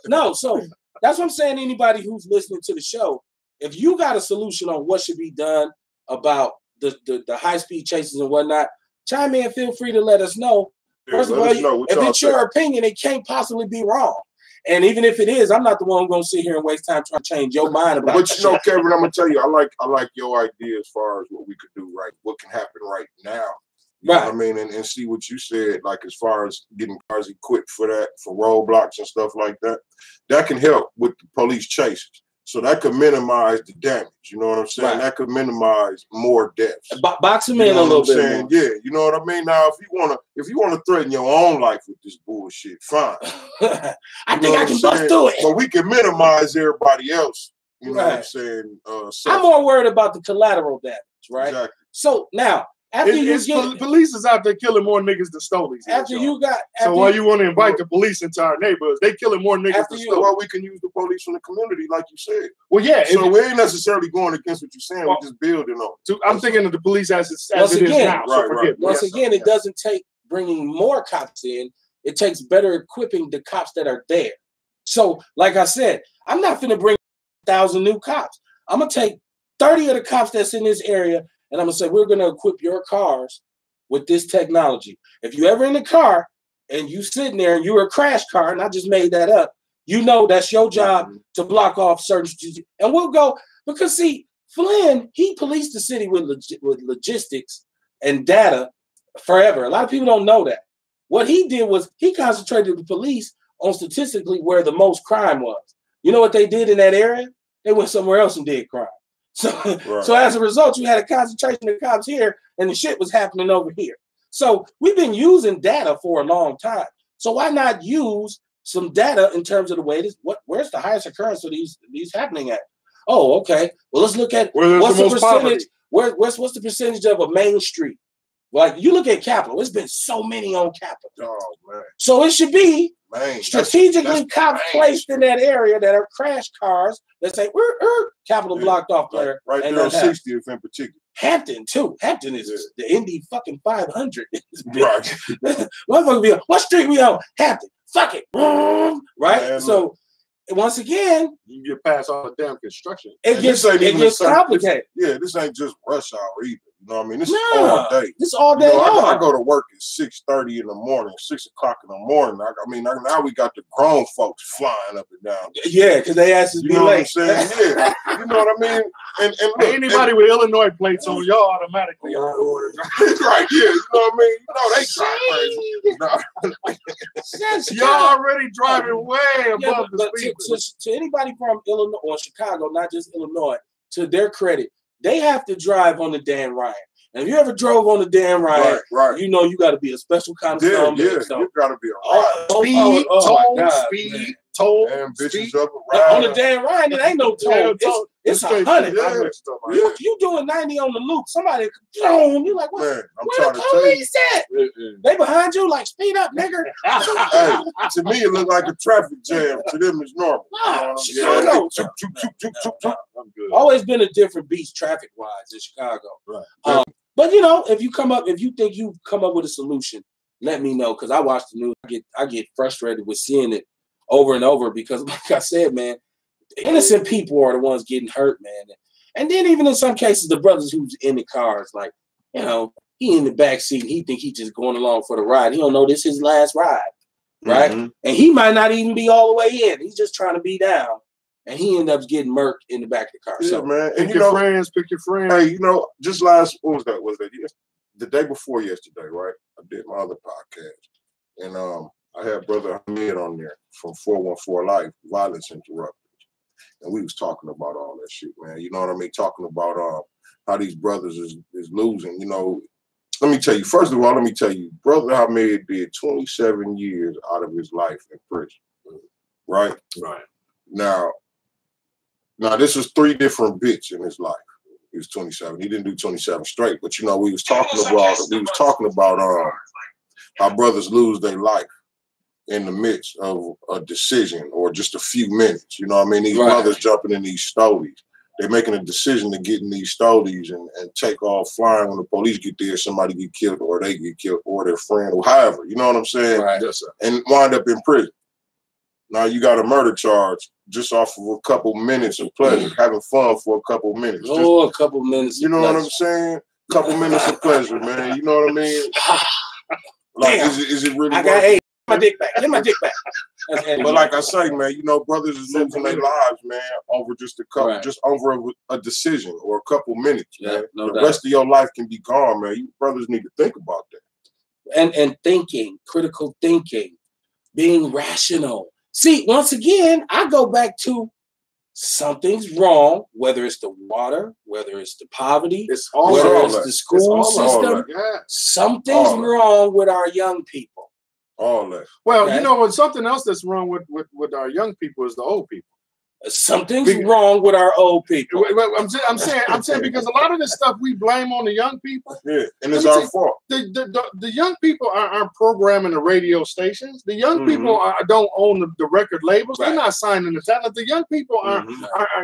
No, so that's what I'm saying. Anybody who's listening to the show, if you got a solution on what should be done about the high-speed chases and whatnot, chime in. Feel free to let us know. First of all, if it's your opinion, it can't possibly be wrong. And even if it is, I'm not the one who's going to sit here and waste time trying to change your mind about it. But you know, Kevin, I'm going to tell you, I like your idea as far as what we could do what can happen right now. You know what I mean? And see what you said, like as far as getting cars equipped for that, for roadblocks and stuff like that. That can help with the police chases. So that could minimize the damage. You know what I'm saying? That could minimize more deaths. Box them in a little bit more. Yeah, you know what I mean? Now, if you wanna threaten your own life with this bullshit, fine. I think I can bust through it. But we can minimize everybody else. You know what I'm saying? I'm more worried about the collateral damage, right? Exactly. So now, after police is out there killing more niggas than stolies. So why you want to invite the police into our neighborhoods? They killing more niggas than stolies. Well, we can use the police from the community, like you said. Well, yeah. So we ain't necessarily going against what you're saying. We're just building on it. I'm thinking of the police as it is now. Once again, it doesn't take bringing more cops in. It takes better equipping the cops that are there. So, like I said, I'm not going to bring 1,000 new cops. I'm going to take 30 of the cops that's in this area, and I'm going to say, we're going to equip your cars with this technology. If you ever in the car and you sitting there and you're a crash car, and I just made that up, you know that's your job to block off certain, and we'll go, because see, Flynn, he policed the city with logistics and data forever. A lot of people don't know that. What he did was he concentrated the police on statistically where the most crime was. You know what they did in that area? They went somewhere else and did crime. So as a result, you had a concentration of cops here and the shit was happening over here. So we've been using data for a long time. So why not use some data in terms of the way this, where's the highest occurrence of these happening at? Oh, okay. Well, let's look at what's the percentage. What's the percentage of a main street? Like you look at Capitol, it's been so many on Capitol. Oh, man. So it should be strategically cops placed in that area that are crash cars that say, Capitol blocked off there. Right there on 60th in particular. Hampton, too. Hampton is the Indy fucking 500. Right. What street we on? Hampton. Fuck it. Right? Man, so, once again, you get past all the damn construction. It gets complicated. This ain't just rush hour either. You know what I mean? This is all day. This all day long. I go to work at 6:30 in the morning, 6 o'clock in the morning. I mean, now we got the grown folks flying up and down. Yeah, because they asked us to be late. You know what I'm saying? Yeah. You know what I mean? And look, anybody with Illinois plates on y'all automatically on order. Right, yeah. You know what I mean? You know, they crazy. Y'all already driving way above the speed. To anybody from Illinois or Chicago, not just Illinois, to their credit, they have to drive on the Dan Ryan. And if you ever drove on the Dan Ryan, you know you got to be a special kind of you got to be a ride. Speed, toll. And bitches speed. up On around. the damn ride, it ain't no toll. It's straight 100. to- I know what you're talking about. You doing 90 on the loop. Somebody, boom, you like, what? Man, I'm Where trying the to tell you. police at? They behind you, like, speed up, nigga. Hey, to me, it looked like a traffic jam. To them, it's normal. Nah, Yeah, Chicago. choop, choop, choop, choop, choop, choop. I'm good. Always been a different beast traffic-wise in Chicago. Right. But, you know, if you think you've come up with a solution, let me know, because I watch the news. I get frustrated with seeing it over and over because, like I said, man, innocent people are the ones getting hurt, man. And then even in some cases, the brothers who's in the cars, like, you know, he in the back seat and he think he just going along for the ride. He don't know this is his last ride, right? Mhm. And he might not even be all the way in. He's just trying to be down. And he ends up getting murked in the back of the car. Yeah, So, man. And Pick you your know, friends. Pick your friends. hey, you know, just last, what was that? Was that the day before yesterday, right? I did my other podcast. And I had Brother Hamid on there from 414 Life, Violence Interrupters. And we was talking about all that shit, man. You know what I mean? Talking about how these brothers is losing. You know, let me tell you, first of all, Brother Hamid did 27 years out of his life in prison. Right? Right. Now this is 3 different bits in his life. He was 27. He didn't do 27 straight, but you know, we was talking about how brothers lose their life in the midst of a decision or just a few minutes. You know what I mean? These brothers jumping in these stories. They're making a decision to get in these stories and take off flying when the police get there, somebody get killed or they get killed or their friend or however. You know what I'm saying? right. Yes, sir. And wind up in prison. Now you got a murder charge just off of a couple minutes of pleasure, having fun for a couple minutes. Oh, a couple minutes. You know what I'm saying? Couple minutes of pleasure, man. You know what I mean? Like, Damn. is it really? I got worth it? my dick back. Get my dick back. But like I say, man, you know, brothers is losing their lives, man, over just a couple, Right. just over a decision or a couple minutes, Yeah, man. no the doubt. rest of your life can be gone, man. You brothers need to think about that. And thinking, critical thinking, being rational. See, once again, I go back to something's wrong, whether it's the water, whether it's the poverty, It's all whether all it's that. the school It's all system. that. Yeah. Something's All that. wrong with our young people. All that. Well, Okay. you know what? Something else that's wrong with our young people is the old people. Something's Because- wrong with our old people. I'm saying because a lot of this stuff we blame on the young people. Yeah, and it's Let me our fault. The young people aren't programming the radio stations. The young Mhm. people don't own the record labels. Right. They're not signing the talent. The young people are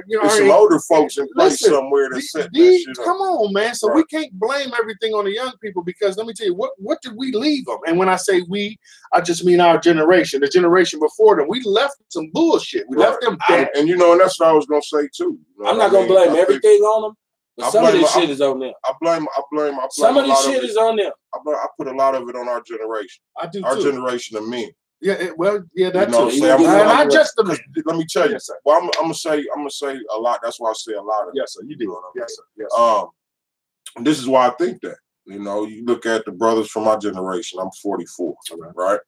you know. There's some are- older folks in place Listen, somewhere that These- set that these- shit up. come on, man. So we Right. can't blame everything on the young people because let me tell you, what did we leave them? And when I say we, I just mean our generation, the generation before them. We left some bullshit. We left them dead. And you know, and that's what I was gonna say too. You know I'm what not I gonna mean? blame I think- everything on them, but I some of blame- this shit is on them. I blame Some a of this lot shit it. is on them. I put a lot of it on our generation. I do Our too. generation of men. Yeah, that You know, too. say I'm- And I'm- not just the Because let me tell you, Yes, sir. well, I'm gonna say a lot. That's why I say a lot of it. Yes, sir. You do. know what I mean? Yes, sir. Yes, sir. This is why I think that. You know, you look at the brothers from my generation. I'm 44, right?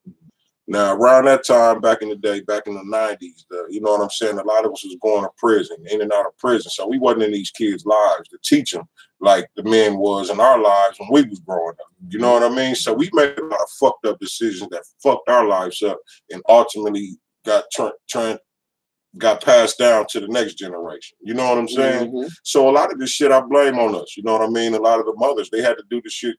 Now, around that time, back in the day, back in the 90s, you know what I'm saying? A lot of us was going to prison, in and out of prison. So we wasn't in these kids' lives to teach them like the men was in our lives when we was growing up. You know what I mean? So we made a lot of fucked up decisions that fucked our lives up and ultimately got passed down to the next generation. You know what I'm saying? Mhm. So a lot of this shit I blame on us. You know what I mean? A lot of the mothers, they had to do the shit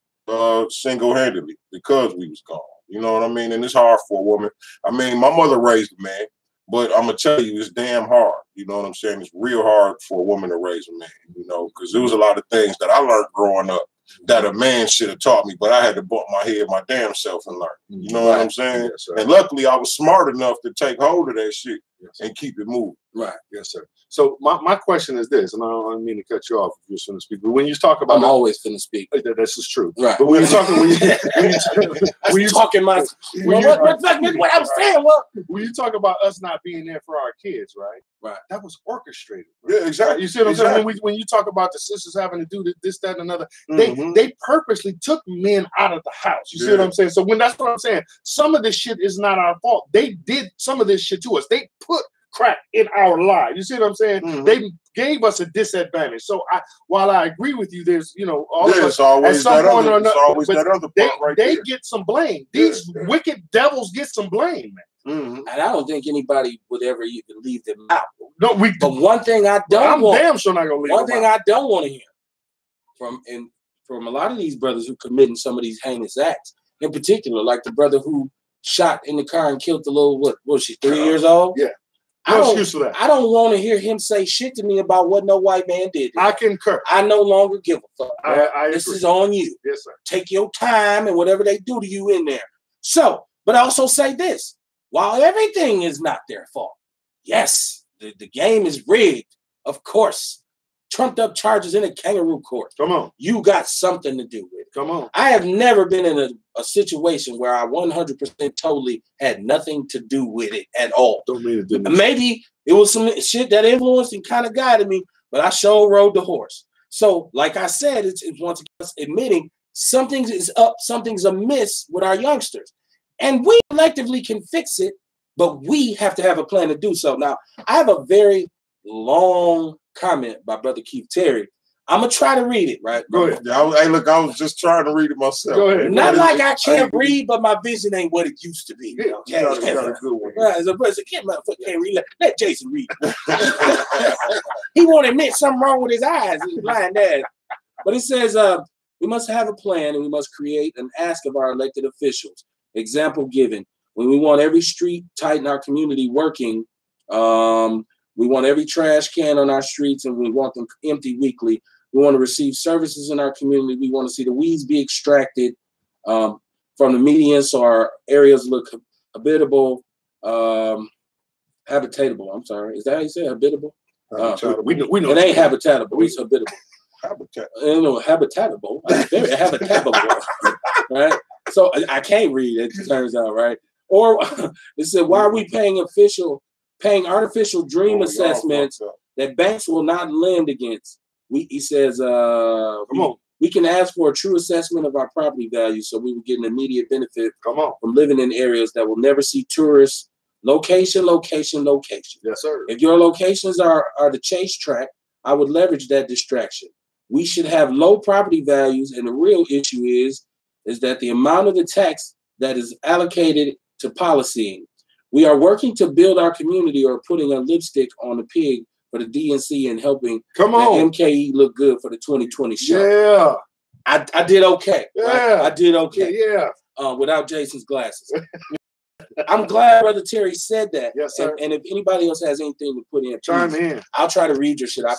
single-handedly because we was gone. You know what I mean? And it's hard for a woman. I mean, my mother raised a man, but I'm gonna tell you, it's damn hard. You know what I'm saying? It's real hard for a woman to raise a man, you know, because there was a lot of things that I learned growing up that a man should have taught me, but I had to bump my head my damn self and learn. You know what I'm saying? Yes, sir. And luckily I was smart enough to take hold of that shit and keep it moving. Right. Yes, sir. So my question is this, and I don't mean to cut you off if you're going to speak, but when you talk about I'm always finna speak. this is true. Right. But when you're talking, when you talking my when you- what I'm saying, what? when you talk about us not being there for our kids, right? Right. That was orchestrated. Right? Yeah, exactly. You see what I'm saying? Exactly. When you talk about the sisters having to do this, that, and another, Mhm. they purposely took men out of the house. You see what Yeah. I'm saying? So when that's what I'm saying, some of this shit is not our fault. They did some of this shit to us. They put crack in our lives. You see what I'm saying? Mhm. They gave us a disadvantage. So while I agree with you, there's all of Yeah, us it's always at some that point other, or it's another, always but that other they part right they there. get some blame. These Yeah. wicked devils get some blame, man. and I don't think anybody would ever even leave them out. No, But one thing I don't want, damn sure not gonna leave one them thing out. I don't want to hear from a lot of these brothers who committing some of these heinous acts, in particular, like the brother who shot in the car and killed the little, what was she, 3 years old? Yeah. I No don't, excuse for that. I don't want to hear him say shit to me about what no white man did. I concur. I no longer give a fuck. I This agree. is on you. Yes, sir. Take your time and whatever they do to you in there. So, but also say this, while everything is not their fault, yes, the game is rigged, of course. Trumped up charges in a kangaroo court. Come on. You got something to do with it. Come on. I have never been in a situation where I 100% totally had nothing to do with it at all. Don't mean it didn't. Maybe it was some shit that influenced and kind of guided me, but I sure rode the horse. So, like I said, it's once again admitting something is up, something's amiss with our youngsters. And we collectively can fix it, but we have to have a plan to do so. Now, I have a very long comment by Brother Keith Terry. I'm going to try to read it, right? Go ahead. Yeah, hey, look, I was just trying to read it myself. Go ahead. Not like I can't read, but my vision ain't what it used to be. Yeah, You got a good one. Right, as a person, can't read. Let Jason read. He won't admit something wrong with his eyes. He's blind ass. But it says, we must have a plan and we must create an ask of our elected officials. Example given, when we want every street tight in our community working, we want every trash can on our streets and we want them empty weekly. We want to receive services in our community. We want to see the weeds be extracted from the median so our areas look habitable, habitatable. I'm sorry. Is that how you say habitable? We know. It ain't habitatable. It's habitable. Habitat. Habitable. Very habitable. Right? So I can't read it, it turns out, right? Or it said, why are we paying artificial dream assessments that banks will not lend against? He says, we can ask for a true assessment of our property value so we will get an immediate benefit from living in areas that will never see tourists. Location. Yes, sir. If your locations are the chase track, I would leverage that distraction. We should have low property values, and the real issue is that the amount of the tax that is allocated to policying. We are working to build our community or putting a lipstick on the pig for the DNC and helping MKE look good for the 2020 show. Yeah. I did okay. Yeah. Right? I did okay. Yeah. Without Jason's glasses. I'm glad Brother Terry said that. Yes, sir. And if anybody else has anything to put in, chime in. I'll try to read your shit. I'm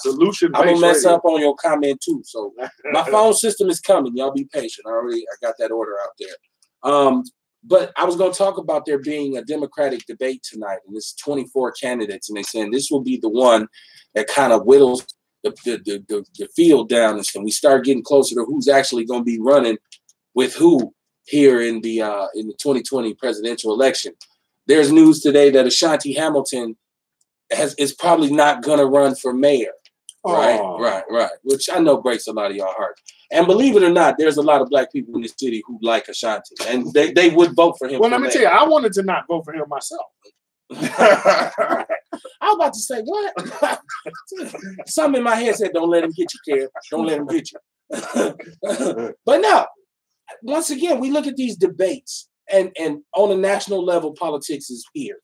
gonna mess up on your comment too. So my phone system is coming. Y'all be patient. I got that order out there. But I was going to talk about there being a Democratic debate tonight, and it's 24 candidates, and they're saying this will be the one that kind of whittles the field down, and we start getting closer to who's actually going to be running with who here in the 2020 presidential election. There's news today that Ashanti Hamilton is probably not going to run for mayor. Right. Which I know breaks a lot of y'all heart. And believe it or not, there's a lot of black people in this city who like Ashanti, and they would vote for him. Well, let me tell you, I wanted to not vote for him myself. I was about to say, what? Something in my head said, don't let him get you, Kev. Don't let him get you. But no, once again, we look at these debates, and on a national level, politics is here.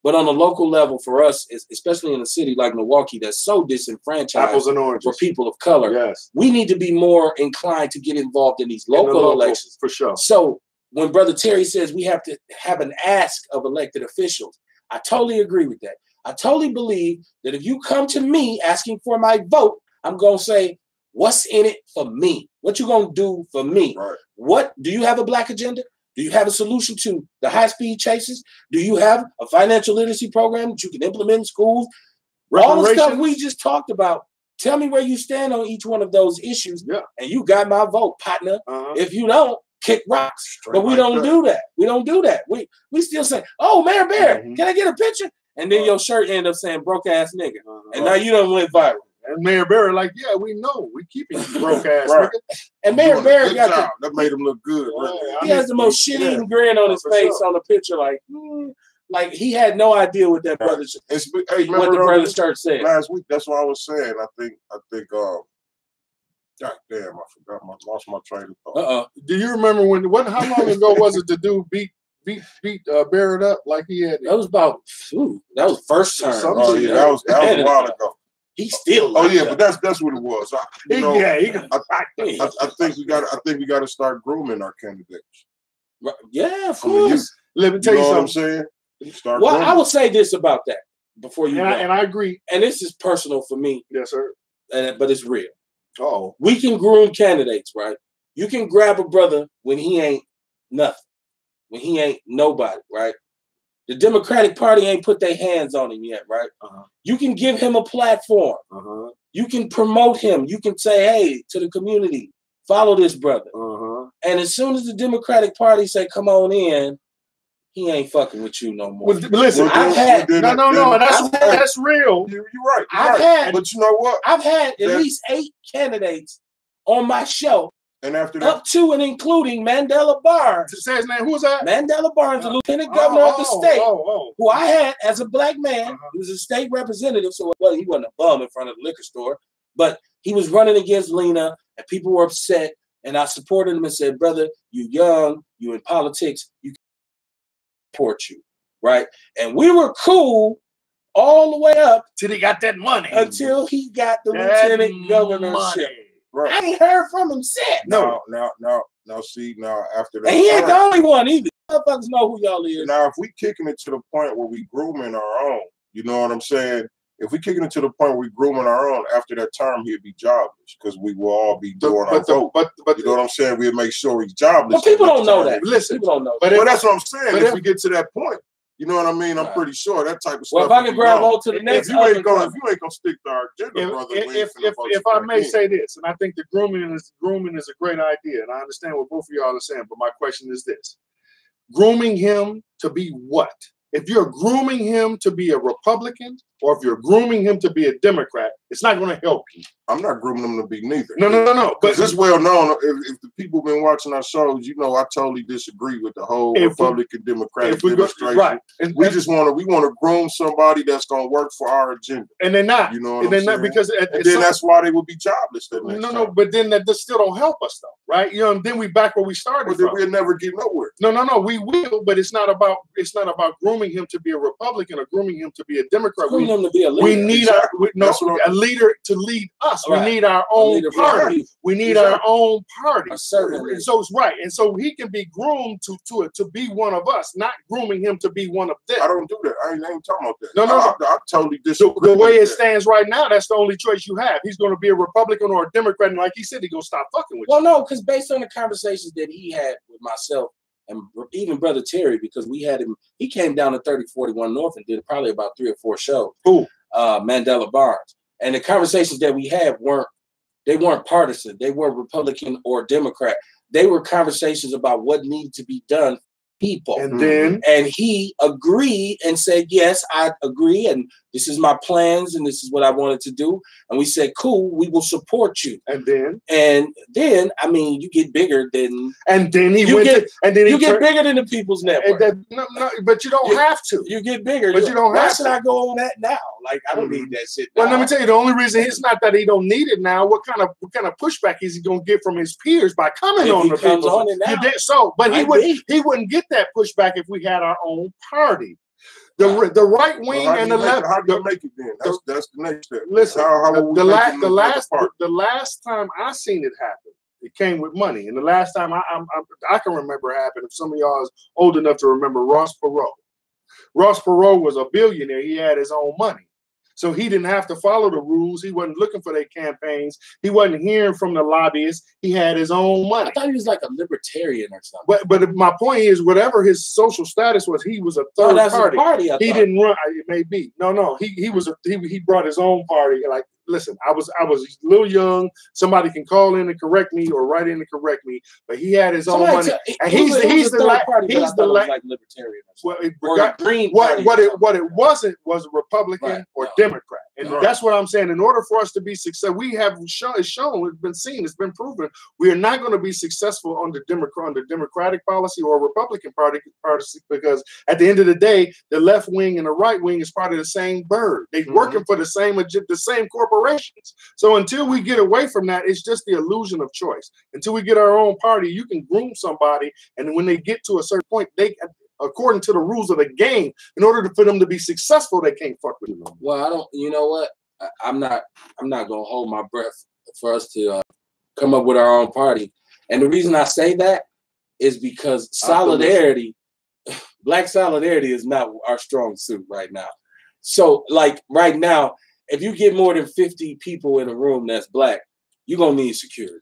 But on a local level, for us, especially in a city like Milwaukee that's so disenfranchised Apples and oranges for people of color, we need to be more inclined to get involved in these local elections. For sure. So when Brother Terry says we have to have an ask of elected officials, I totally agree with that. I totally believe that if you come to me asking for my vote, I'm going to say, what's in it for me? What you going to do for me? Right. What do you have a black agenda? Do you have a solution to the high-speed chases? Do you have a financial literacy program that you can implement in schools? All the stuff we just talked about. Tell me where you stand on each one of those issues, and you got my vote, partner. If you don't, kick rocks. But we don't do that. We don't do that. We still say, "Oh, Mayor Bear, can I get a picture?" And then your shirt end up saying "broke-ass nigga," and now you done went viral. And Mayor Barry, like, yeah, we know. We keeping you broke ass nigga. And Mayor Barry got that made him look good. He has the most shit-eating grin on his face on the picture, like he had no idea what that brother what the brother shirt said. Last week, that's what I was saying. I think God damn, I forgot lost my train of thought. Do you remember how long ago was it the dude beat beat Barrett up like he had. That was about that was first term. Oh yeah, that was a while ago. He still. Oh yeah, but that's what it was. I think we got to start grooming our candidates. Yeah, of course. Let me tell you something. What I'm saying? Start well, grooming. I will say this about that before you. And I agree. And this is personal for me. Yes, sir. But it's real. Oh, we can groom candidates, right? You can grab a brother when he ain't nothing, when he ain't nobody, right? The Democratic Party ain't put their hands on him yet, right? You can give him a platform. You can promote him. You can say, hey, to the community, follow this brother. And as soon as the Democratic Party say, come on in, he ain't fucking with you no more. Well, listen, I've had that's real. You're right. But you know what? I've had at least 8 candidates on my show. And after that, up to and including Mandela Barnes. Say his name. Who was that? Mandela Barnes, the lieutenant governor of the state, who I had as a black man. He was a state representative, so he wasn't a bum in front of the liquor store. But he was running against Lena, and people were upset. And I supported him and said, brother, you young, you in politics, you can support you, right? And we were cool all the way up till he got that money. Until he got the lieutenant governorship. Right. I ain't heard from him since. No. See, after that, and he ain't the only one either. Motherfuckers know who y'all is. Now, if we kicking it to the point where we grooming our own, you know what I'm saying? If we kicking it to the point where we grooming our own, after that term, he'll be jobless because we will all be doing our vote. But you know what I'm saying? We'll make sure he's jobless. But people don't know that. Listen, people don't know. But that's what I'm saying. If we get to that point. You know what I mean? I'm pretty sure that type of stuff. Well, if I can grab hold to the next, if you ain't gonna stick to our agenda, brother. If I may say this, and I think the grooming is a great idea, and I understand what both of y'all are saying, but my question is this: grooming him to be what? If you're grooming him to be a Republican, or if you're grooming him to be a Democrat, it's not going to help you. I'm not grooming him to be neither. No. But it's well known. If the people been watching our shows, you know I totally disagree with the whole Republican Democratic demonstration. Right. We want to groom somebody that's going to work for our agenda. And they're not. You know what I'm saying? Because then that's why they will be jobless. No. But then that still don't help us though, right? You know, and then we back where we started. But then we'll never get nowhere. No. We will, but it's not about grooming him to be a Republican or grooming him to be a Democrat. Him to be a leader. We need a leader to lead us. Right. We need our own party. We need our own party. Certainly. So it's right, and so he can be groomed to be one of us, not grooming him to be one of them. I don't do that. I ain't talking about that. No. I totally disagree. The way it stands right now, that's the only choice you have. He's going to be a Republican or a Democrat, and like he said, he's going to stop fucking with you. Well, no, because based on the conversations that he had with myself and even Brother Terry, because we had him, he came down to 3041 North and did probably about 3 or 4 shows. Who? Mandela Barnes. And the conversations that we had weren't partisan. They weren't Republican or Democrat. They were conversations about what needed to be done. People. And he agreed and said, yes, I agree. And this is my plans and this is what I wanted to do. And we said, cool, we will support you. And then, I mean, you get bigger than. And then you get bigger than the People's Network. But you don't have to. You get bigger. But you don't have to. Why should I go on that now? Like, I don't need that shit now. Well, let me tell you, the only reason it's not that he don't need it now. What kind of pushback is he going to get from his peers by coming on the People's Network? But he wouldn't get that pushback if we had our own party. The right wing and the left. How do you make it then? That's the next step. Listen, the last time I seen it happen, it came with money. And the last time I can remember it happened, if some of y'all is old enough to remember Ross Perot. Ross Perot was a billionaire. He had his own money. So he didn't have to follow the rules. He wasn't looking for their campaigns. He wasn't hearing from the lobbyists. He had his own money. I thought he was like a libertarian or something. But my point is, whatever his social status was, he was a third party. He didn't run. It may be. No. He brought his own party. Like, listen, I was a little young. Somebody can call in and correct me or write in and correct me. But he had his own money, and he's the like libertarian. Well, what it wasn't was a Republican or Democrat, and that's what I'm saying. In order for us to be successful, it's been seen, it's been proven, we are not going to be successful under Democratic policy or Republican party because at the end of the day, the left wing and the right wing is part of the same bird. They're working for the same corporations. So until we get away from that, it's just the illusion of choice. Until we get our own party, you can groom somebody, and when they get to a certain point, according to the rules of the game. In order for them to be successful, they can't fuck with you. Well, I don't. You know what? I'm not gonna hold my breath for us to come up with our own party. And the reason I say that is because solidarity, black solidarity, is not our strong suit right now. So, like right now, if you get more than 50 people in a room that's black, you're gonna need security.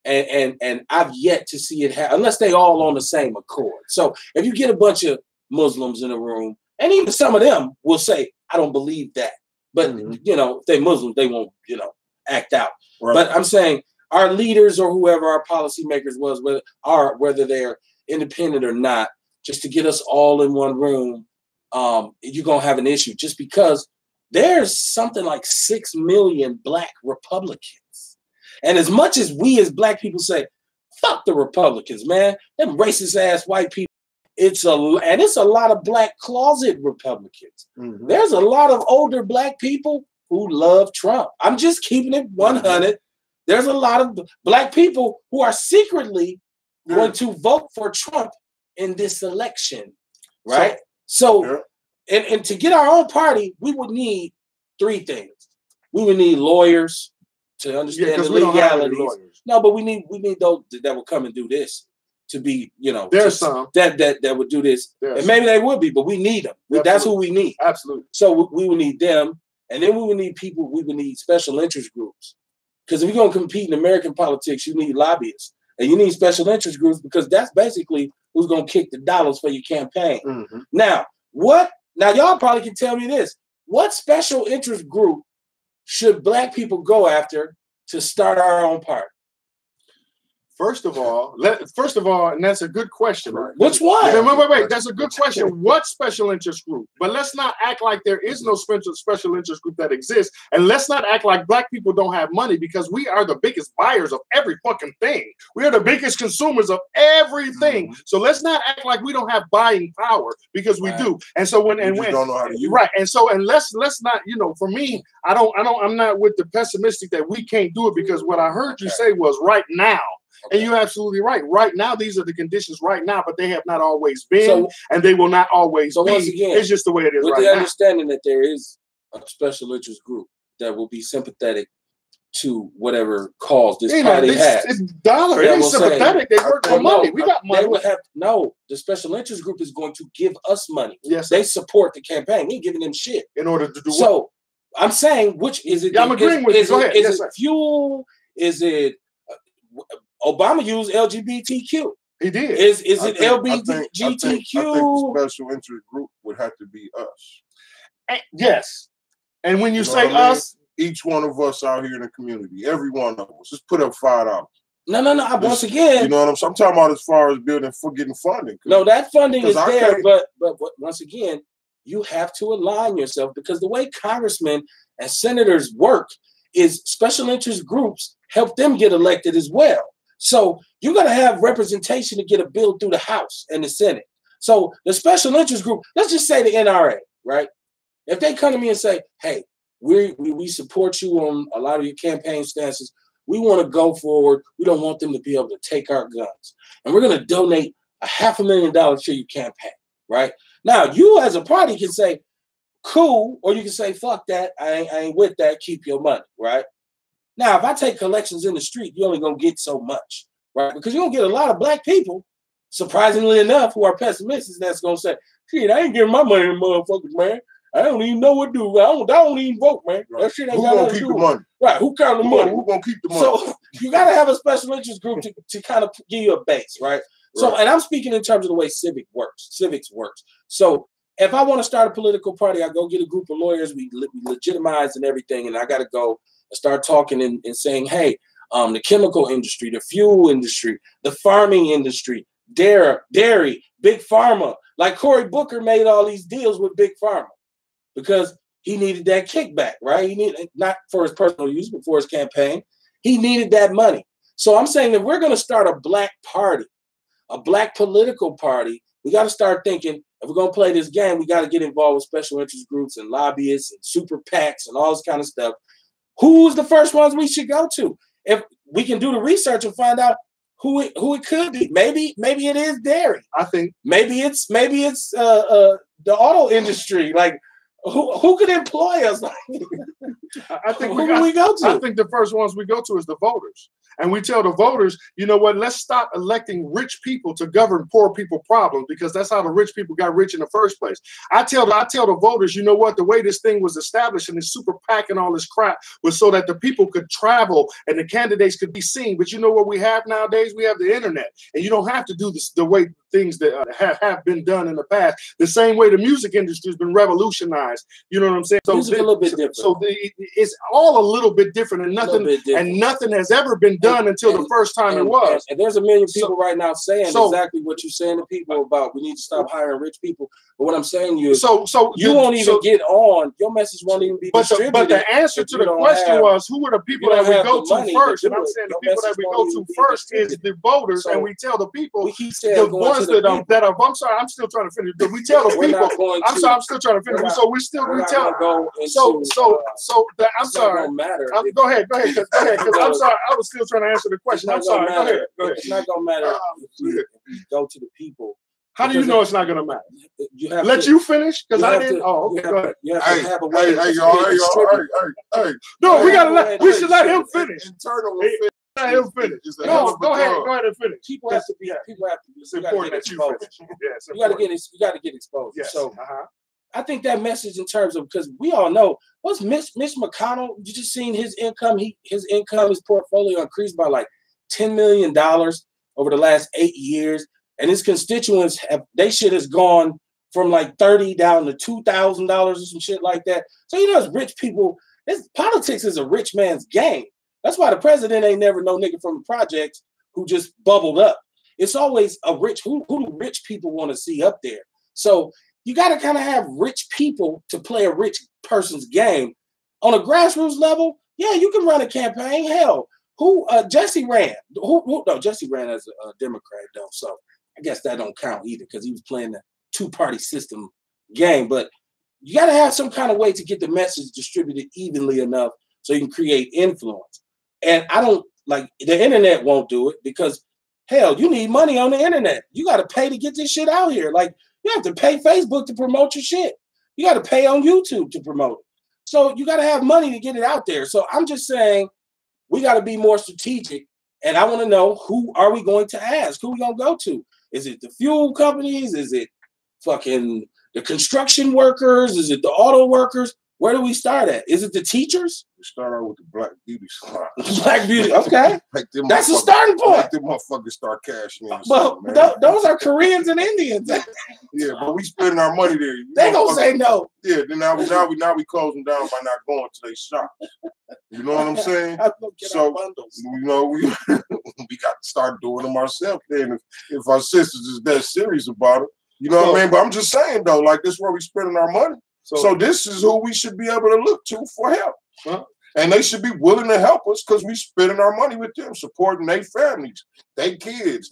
And I've yet to see it happen unless they all on the same accord. So if you get a bunch of Muslims in a room, and even some of them will say, I don't believe that. But you know, if they're Muslims, they won't, you know, act out. Right. But I'm saying our leaders or whoever our policymakers was, whether they're independent or not, just to get us all in one room, you're gonna have an issue just because there's something like 6 million black Republicans. And as much as we as black people say, fuck the Republicans, man, them racist ass white people, it's a lot of black closet Republicans. There's a lot of older black people who love Trump. I'm just keeping it 100. There's a lot of black people who are secretly going to vote for Trump in this election, right? So and to get our own party, we would need 3 things. We would need lawyers to understand the legalities. No, but we need those that will come and do this to be, you know, there's some that would do this. And maybe they would be, but we need them. That's who we need. Absolutely. So we would need them, and then we would need people, we would need special interest groups. Because if you're gonna compete in American politics, you need lobbyists. And you need special interest groups because that's basically who's gonna kick the dollars for your campaign. Now y'all probably can tell me this. What special interest group should black people go after to start our own party? First of all, and that's a good question. Right? Which one? Wait. That's a good question. What special interest group? But let's not act like there is no special interest group that exists. And let's not act like black people don't have money, because we are the biggest buyers of every fucking thing. We are the biggest consumers of everything. So let's not act like we don't have buying power, because we do. And so when don't know how to use it. And so let's not, you know, for me, I'm not with the pessimistic that we can't do it, because what I heard you say was right now. And you're absolutely right. Right now, these are the conditions right now, but they have not always been, and they will not always be. Once again, it's just the way it is with right the now. Understanding that there is a special interest group that will be sympathetic to whatever cause this party has. It's dollar. It ain't sympathetic. They work for money. We got money. They would have the special interest group is going to give us money. Yes, they support the campaign. We ain't giving them shit in order to do. So I'm saying, which is it? Yeah, I'm agreeing with you. Go ahead. Is it fuel? Is it? Obama used LGBTQ. He did. Is it LGBTQ? I think the special interest group would have to be us. Yes. And when you say us, each one of us out here in the community, every one of us, just put up $5. No. Once again, you know what I'm talking about as far as getting funding. No, that funding is there, but once again, you have to align yourself, because the way congressmen and senators work is special interest groups help them get elected as well. So you got to have representation to get a bill through the House and the Senate. So the special interest group, let's just say the NRA, right? If they come to me and say, hey, we support you on a lot of your campaign stances, we want to go forward. We don't want them to be able to take our guns. And we're going to donate $500,000 to your campaign, right? Now, you as a party can say, cool, or you can say, fuck that, I ain't with that, keep your money, right? Now, if I take collections in the street, you're only going to get so much, right? Because you're going to get a lot of black people, surprisingly enough, who are pessimistic, that's going to say, shit, I ain't giving my money to motherfuckers, man. I don't even know what to do. I don't even vote, man. Right. That shit ain't Who got gonna nothing to keep do the with money? Right, who count the money? Who gonna keep the money? So you got to have a special interest group to kind of give you a base, right? So, and I'm speaking in terms of the way civics works. So if I want to start a political party, I go get a group of lawyers, we legitimize and everything, and I got to go and start talking and saying, hey, the chemical industry, the fuel industry, the farming industry, dairy, big pharma. Like Cory Booker made all these deals with big pharma because he needed that kickback, right? He needed, not for his personal use, but for his campaign. He needed that money. So I'm saying that we're going to start a black party, a black political party. We got to start thinking, if we're going to play this game, we got to get involved with special interest groups and lobbyists and super PACs and all this kind of stuff. Who's the first ones we should go to? If we can do the research and find out who it could be. Maybe it is dairy. I think maybe it's the auto industry. Like who could employ us? I think who do we go to? I think the first ones we go to is the voters. And we tell the voters, you know what, let's stop electing rich people to govern poor people problems, because that's how the rich people got rich in the first place. I tell the voters, you know what, the way this thing was established and this super PAC and all this crap was so that the people could travel and the candidates could be seen. But you know what we have nowadays? We have the internet. And you don't have to do this the way things that have been done in the past. The same way the music industry has been revolutionized. You know what I'm saying? So music a little bit different. So it's all a little bit different, and nothing has ever been done until the first time it was. And there's a million people right now saying exactly what you're saying to people about we need to stop hiring rich people. But what I'm saying to you is you won't even get on. Your message won't even be distributed. But the answer to the question was, who are the people that we go to first? And I'm saying the people that we go to first is the voters, and we tell the people, the ones that are, I'm sorry, I'm still trying to finish, but we tell the people, I'm sorry, I'm still trying to finish. So we tell, I'm sorry. Go ahead, because I'm sorry, I was still trying to answer the question. I'm sorry, go ahead. It's not going to matter if you go to the people. How do you know it's not going to matter? You have Let you finish, because I didn't. Oh, okay, go ahead. You have to have a way. Hey, y'all. No, we should let him finish. Internally. Let him finish. No, go ahead and finish. People have to be. It's important that you finish. Yeah, you got to get exposed. Yes. So I think that message in terms of, because we all know what's Mitch McConnell. You just seen his income. His portfolio increased by like $10 million over the last 8 years, and his constituents shit has gone from like $30 down to $2,000 or some shit like that. So you know, as rich people, politics is a rich man's game. That's why the president ain't never no nigga from the projects who just bubbled up. It's always a rich, who do rich people want to see up there? So you got to kind of have rich people to play a rich person's game. On a grassroots level, yeah, you can run a campaign. Hell, Jesse ran. No, Jesse ran as a Democrat, though. So I guess that don't count either, because he was playing the two-party system game. But you got to have some kind of way to get the message distributed evenly enough so you can create influence. And I don't, like, the internet won't do it, because, hell, you need money on the internet. You got to pay to get this shit out here. Like, you have to pay Facebook to promote your shit. You got to pay on YouTube to promote it. So you got to have money to get it out there. So I'm just saying we got to be more strategic. And I want to know, who are we going to ask? Who are we going to go to? Is it the fuel companies? Is it fucking the construction workers? Is it the auto workers? Where do we start at? Is it the teachers? We start out with the Black Beauty Spot. Black Beauty, okay. That's a starting point. Like them motherfuckers start cashing in. But those are Koreans and Indians. Yeah, but we spending our money there. They gonna say no. Yeah, then now we close them down by not going to their shop. You know what I'm saying? So you know we got to start doing them ourselves. Then if our sisters is that serious about it, you know what I mean. But I'm just saying though, like this is where we spending our money. So this is who we should be able to look to for help. Huh? And they should be willing to help us, because we spending our money with them, supporting their families, their kids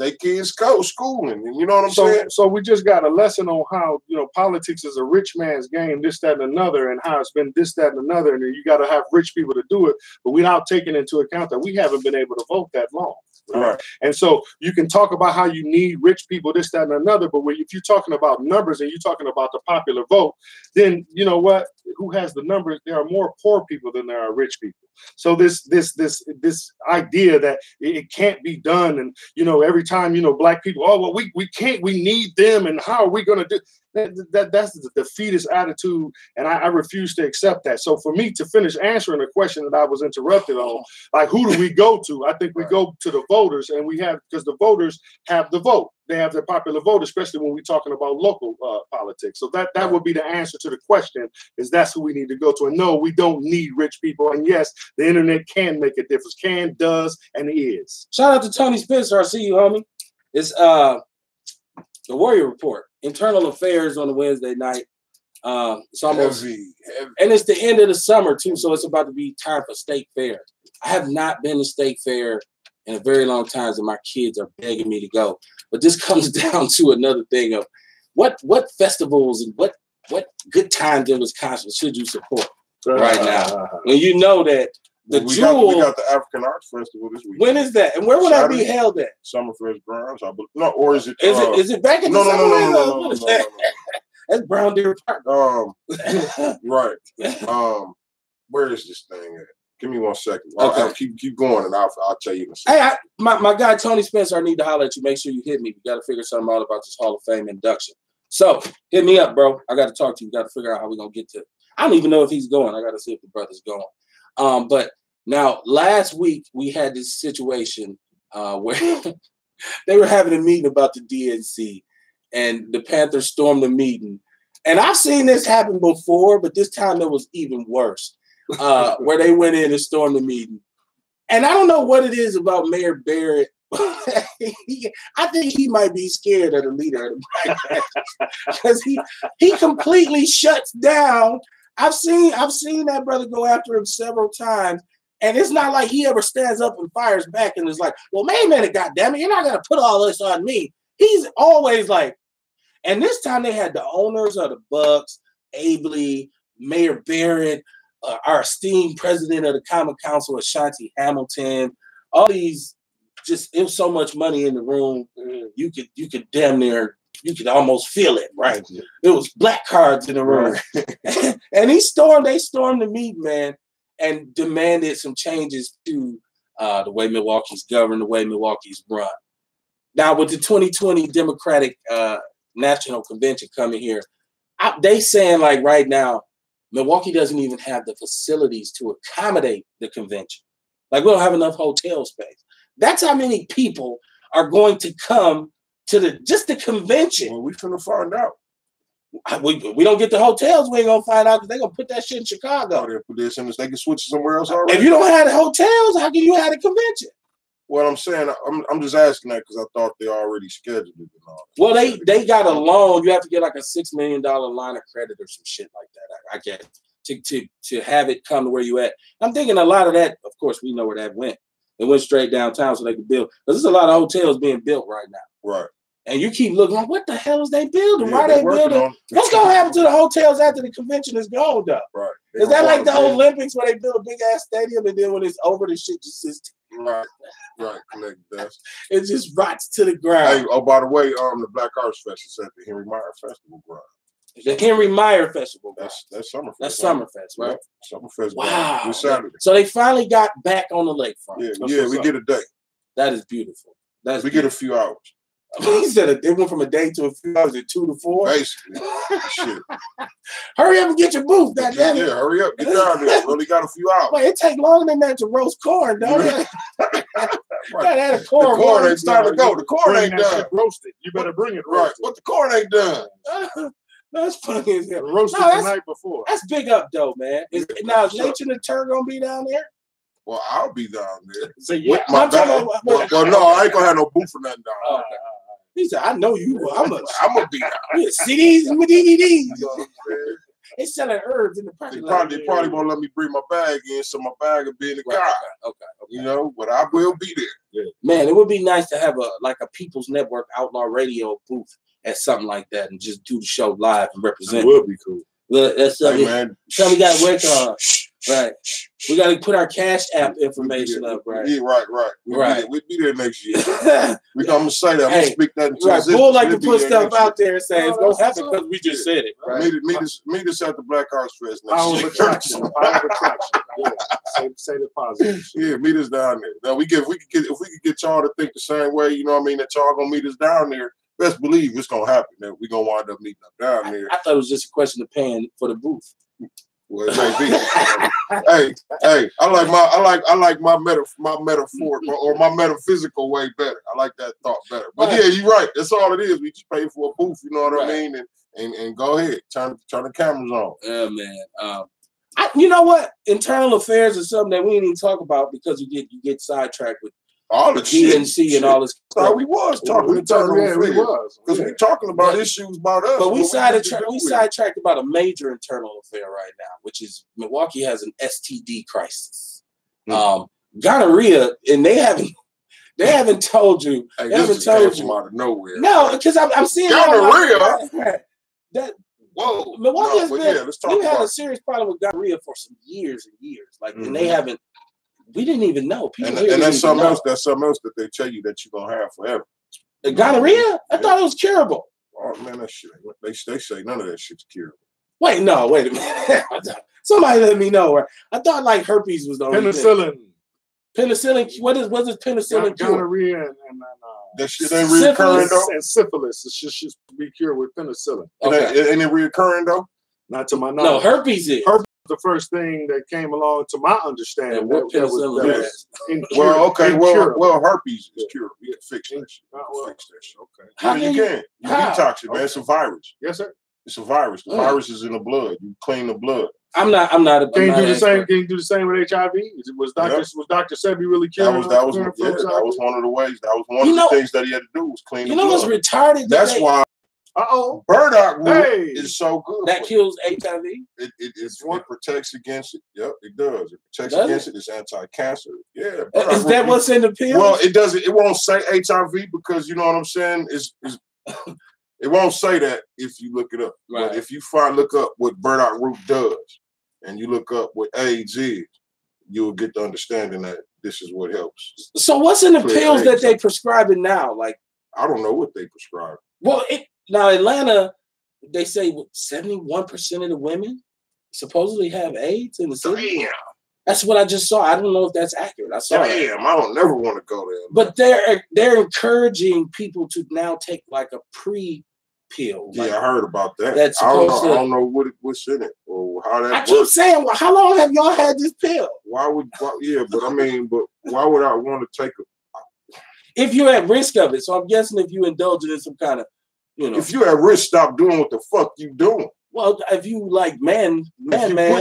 schooling. And you know what I'm saying? So we just got a lesson on how, you know, politics is a rich man's game, this, that, and another, and how it's been this, that, and another. And you got to have rich people to do it. But without taking into account that we haven't been able to vote that long. Right. And so you can talk about how you need rich people, this, that, and another, but if you're talking about numbers and you're talking about the popular vote, then you know what? Who has the numbers? There are more poor people than there are rich people. So this idea that it can't be done, and you know, every time, you know, black people, oh well, we can't, we need them, and how are we going to do that's the defeatist attitude, and I refuse to accept that. So for me to finish answering the question that I was interrupted on, like, who do we go to? I think we go to the voters, and we have, because the voters have the vote. They have their popular vote, especially when we're talking about local politics. So that would be the answer to the question, is that's who we need to go to. And no, we don't need rich people. And yes, the internet can make a difference. Can, does, and is. Shout out to Tony Spencer. I see you, homie. It's the Warrior Report, internal affairs on a Wednesday night. It's almost heavy. And it's the end of the summer too, so it's about to be time for State Fair. I have not been to State Fair in a very long time, and my kids are begging me to go. But this comes down to another thing of what festivals and what good times in Wisconsin should you support right now, when you know that The we Jewel. We got the African Arts Festival this week. When is that? And where will that be held at? Summerfest Grounds, I believe. No, or is it? Is it back in the summer? No. That's Brown Deer Park. Right. Where is this thing at? Give me 1 second. Okay. I'll keep going, and I'll tell you in a second. Hey, my guy Tony Spencer, I need to holler at you. Make sure you hit me. We got to figure something out about this Hall of Fame induction. So hit me up, bro. I got to talk to you. We got to figure out how we're gonna get to. I don't even know if he's going. I got to see if the brother's going. But now last week we had this situation where they were having a meeting about the DNC, and the Panthers stormed the meeting. And I've seen this happen before, but this time it was even worse. Where they went in and stormed the meeting. And I don't know what it is about Mayor Barrett. I think he might be scared of the leader of the Black Panthers because he completely shuts down. I've seen that brother go after him several times, and it's not like he ever stands up and fires back and is like, well, wait a minute, goddammit, you're not gonna put all this on me. He's always like, and this time they had the owners of the Bucks, Abley, Mayor Barrett, our esteemed president of the Common Council, Ashanti Hamilton, all these, just, it was so much money in the room. You could damn near, you could almost feel it, right? It was black cards in the room. And they stormed the meeting, man, and demanded some changes to the way Milwaukee's governed, the way Milwaukee's run. Now, with the 2020 Democratic National Convention coming here, they saying like right now, Milwaukee doesn't even have the facilities to accommodate the convention. Like we don't have enough hotel space. That's how many people are going to come to the convention. Well, we finna find out. We don't get the hotels, we ain't gonna find out because they're gonna put that shit in Chicago. They'll put this in, they can switch it somewhere else already. If you don't have the hotels, how can you have the convention? Well, I'm saying, I'm just asking that because I thought they already scheduled it and all that. Well, they got a loan. You have to get like a $6 million line of credit or some shit like that, I guess, to have it come to where you at. I'm thinking a lot of that, of course, we know where that went. It went straight downtown so they could build. Because there's a lot of hotels being built right now. Right. And you keep looking like, what the hell is they building? Why they they building? What's going to happen to the hotels after the convention is gone, though? Right. Is that like the Olympics where they build a big-ass stadium and then when it's over, the shit just sits? Right. Collect dust. It just rots to the ground. Hey, oh, by the way, the Black Arts Fest is at the Henry Meyer Festival ground. The Henry Meyer Festival. That's Summerfest. That's Summerfest, right? Yeah, Summerfest. Wow. This Saturday. So they finally got back on the lakefront. Yeah, we get a day. That is beautiful. We get a few hours. He said it went from a day to a few hours at 2 to 4. Basically. Shit. Hurry up and get your booth, goddamn it. Yeah, hurry up. Get down there. We only got a few hours. Wait, it take longer than that to roast corn, don't it? Right. The corn ain't starting to go. The corn ain't done. Roasted. You better bring it right. roasted. But the corn ain't done. That's funny as hell. Roasted the night before. That's big up, though, man. Now, is Nature and the Turd going to be down there? Well, I'll be down there. So, yeah. Well, no, I ain't going to have no booth for nothing down there. He said, I know you. I'm going to be down there. CDs and DVDs. They selling herbs in the parking lot. They probably won't let me bring my bag in, so my bag will be in the car. Okay. You know, but I will be there. Yeah. Man, it would be nice to have a People's Network Outlaw Radio booth at something like that and just do the show live and represent. It would be cool. Well, that's something. Hey, man. So we got to work on. Right. We got to put our Cash App information up, right? Yeah, right. We'll be there next year. We're going to say that. I'm going to speak that into existence. Bull like to put stuff out there and say it's going to happen because we just said it. Right? Meet us at the Black Arts Fest next Power year. of attraction. Yeah. Say the positive. Yeah, meet us down there. Now, if we could get y'all to think the same way, you know what I mean, that y'all going to meet us down there, best believe it's going to happen. That we're going to wind up meeting up down there. I thought it was just a question of paying for the booth. Well, it may be. hey, I like my metaphor or my metaphysical way better. I like that thought better. But yeah, you're right. That's all it is. We just pay for a booth, you know what I mean? And go ahead. Turn the cameras on. Yeah, man. You know what? Internal affairs is something that we didn't even talk about because you get sidetracked with all the DNC and all this. So we was talking internal affairs because we talking about issues about us. But we sidetracked about a major internal affair right now, which is Milwaukee has an STD crisis. Gonorrhea, and they haven't told you. Hey, they haven't told you out of nowhere. No, because I'm seeing gonorrhea. Whoa, Milwaukee has been. We've had a serious problem with gonorrhea for some years and years. Like, and they haven't We didn't even know. And that's something else. That's something else that they tell you that you're gonna have forever. Gonorrhea? I thought it was curable. Oh man, that shit. They say none of that shit's curable. Wait a minute. Somebody let me know. I thought like herpes was the only penicillin. Thing. Penicillin. What is penicillin cure? Gonorrhea and that shit ain't reoccurring though. And syphilis. It should be cured with penicillin. Okay. Ain't it reoccurring though? Not to my knowledge. No, herpes is. Herpes was the first thing that came along to my understanding. Well, herpes is curable. You can fix that shit. Fix that shit. Okay. How you can. You detox it, man. It's a virus. Yes, sir. It's a virus. The virus is in the blood. You clean the blood. I'm not. Can you do the same? Can you do the same with HIV? Was Dr. Sebi really curing? That was one of the ways. That was one of the things that he had to do was clean. You know what's retarded? That's why. Burdock root is so good. That kills HIV. It protects against it. Yep, it does. It protects against it. It's anti-cancer. Yeah. Is that what's in the pill? Well, it doesn't. It won't say HIV because you know what I'm saying. It won't say that if you look it up. Right. But if you look up what burdock root does, and you look up what AIDS is, you'll get the understanding that this is what helps. So what's in the pills that they prescribing now? Like I don't know what they prescribe. Well, now Atlanta, they say 71% of the women supposedly have AIDS in the city. Damn. That's what I just saw. I don't know if that's accurate. I saw. Damn, I don't never want to go there. But they're encouraging people to now take like a pre-pill. Yeah, I heard about that. That's I don't know what's in it or how that works. I keep saying, well, how long have y'all had this pill? Why would why would I want to take it? If you're at risk of it. So I'm guessing if you indulge in some kind of, if you're at risk, stop doing what the fuck you doing. Well, if you like putting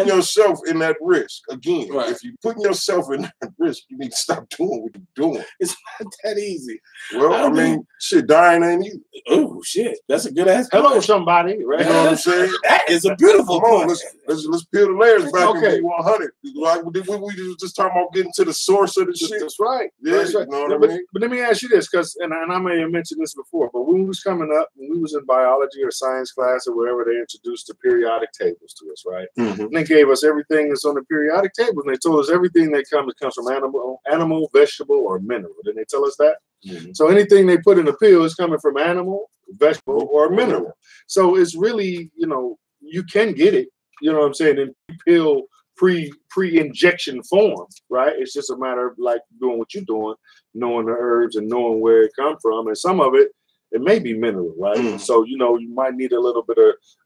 yourself in that risk again, right. If you putting yourself in that risk, you need to stop doing what you're doing. It's not that easy. Well, I mean, shit, dying ain't easy. Oh shit, that's a good ass. Hello, somebody. Right? You know what I'm saying? That is a beautiful point. Let's peel the layers back and be 100. Like we was just talking about getting to the source of the shit. That's right. Yeah, that's right. You know what I mean? But let me ask you this, because and I may have mentioned this before, but when we was coming up, when we was in biology or science class or wherever they introduced the periodic tables to us, right? Mm-hmm. And they gave us everything that's on the periodic table, and they told us everything that comes from animal, vegetable, or mineral. Didn't they tell us that? Mm-hmm. So anything they put in a pill is coming from animal, vegetable, or mineral. So it's really, you can get it, you know what I'm saying, in pill pre-injection form, right? It's just a matter of like doing what you're doing, knowing the herbs and knowing where it come from. And some of it may be mineral, right? Mm. So, you might need a little bit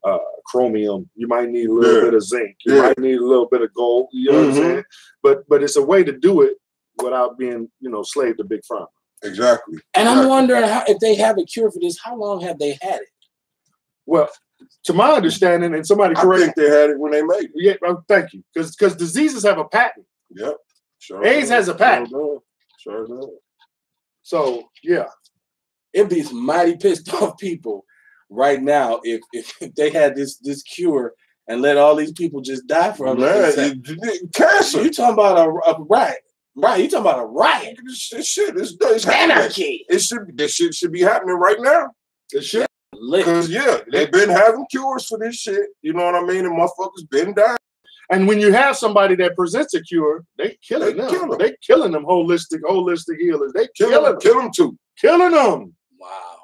of chromium. You might need a little bit of zinc. You might need a little bit of gold. You know what I'm saying? But it's a way to do it without being, slave to Big Pharma. Exactly. And I'm wondering if they have a cure for this, how long have they had it? Well, to my understanding, and somebody correct. I think they had it when they made it. Yeah, thank you. Because diseases have a patent. Yep. Sure. AIDS has a patent. Sure. So yeah. It'd be some mighty pissed off people right now if they had this cure and let all these people just die from it. Cancer. You talking about a riot. Right, you talking about a riot. This shit is anarchy. This shit should be happening right now. It should. Because they've been having cures for this shit. You know what I mean? And motherfuckers been dying. And when you have somebody that presents a cure, they killing them. They killing them holistic healers. They kill them too. Killing them. Wow.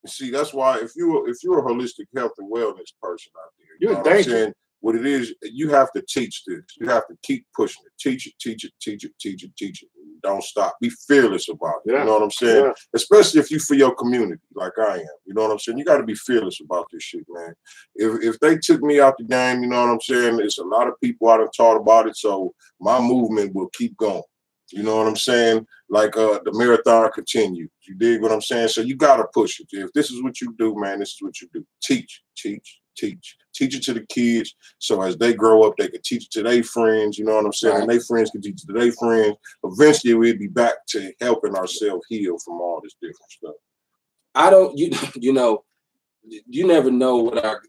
See, that's why if you're a holistic health and wellness person out there, you're in danger. What it is, you have to teach this. You have to keep pushing it. Teach it. Don't stop. Be fearless about it. Yeah. You know what I'm saying? Yeah. Especially if you for your community, like I am. You know what I'm saying? You got to be fearless about this shit, man. If they took me out the game, you know what I'm saying? It's a lot of people I done taught about it, so my movement will keep going. You know what I'm saying? Like the marathon continues. You dig what I'm saying? So you got to push it. If this is what you do, man, this is what you do. Teach it to the kids. So as they grow up, they can teach it to their friends. You know what I'm saying? Right. And their friends can teach it to their friends. Eventually, we'll be back to helping ourselves heal from all this different stuff. You never know what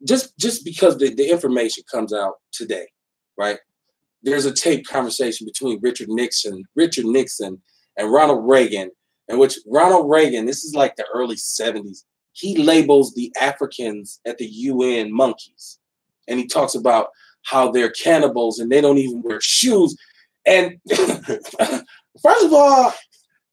just because the information comes out today, right? There's a tape conversation between Richard Nixon and Ronald Reagan, in which Ronald Reagan, this is like the early 70s, he labels the Africans at the UN monkeys. And he talks about how they're cannibals and they don't even wear shoes. And first of all,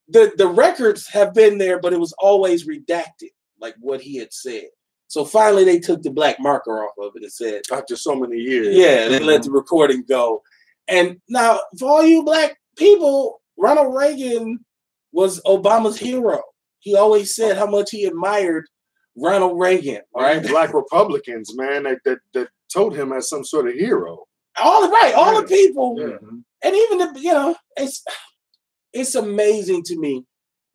the records have been there, but it was always redacted, like what he had said. So finally, they took the black marker off of it and said, after so many years, yeah, they let the recording go. And now, for all you black people, Ronald Reagan was Obama's hero. He always said how much he admired Ronald Reagan, right? Black Republicans, man, that told him as some sort of hero. All the people, and even the, it's amazing to me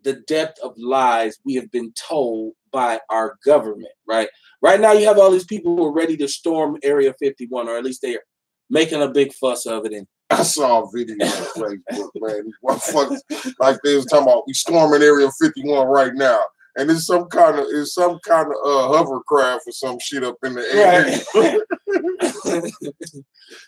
the depth of lies we have been told by our government, right? Right now, you have all these people who are ready to storm Area 51, or at least they are making a big fuss of it. And I saw a video on Facebook, man. Motherfuckers, like they was talking about, we storming Area 51 right now. And it's some kind of hovercraft or some shit up in the air. Right.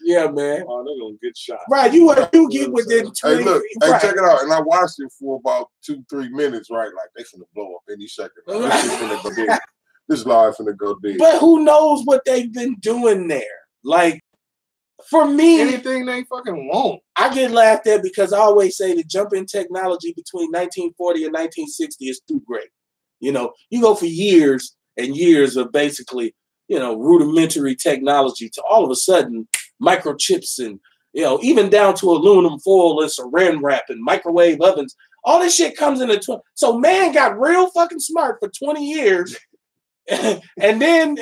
Yeah, man. Oh, they're gonna get shot. Right, you get within 20 Hey, look, feet. hey, Right. check it out. And I watched it for about 2-3 minutes, right? Like they finna blow up any second. Like, this shit finna go dead. This live finna go dead. But who knows what they've been doing there? Like, for me, Anything they fucking want. I get laughed at because I always say the jump in technology between 1940 and 1960 is too great. You know, you go for years and years of basically, rudimentary technology to all of a sudden microchips and, even down to aluminum foil and saran wrap and microwave ovens. All this shit comes in the so man got real fucking smart for 20 years. And then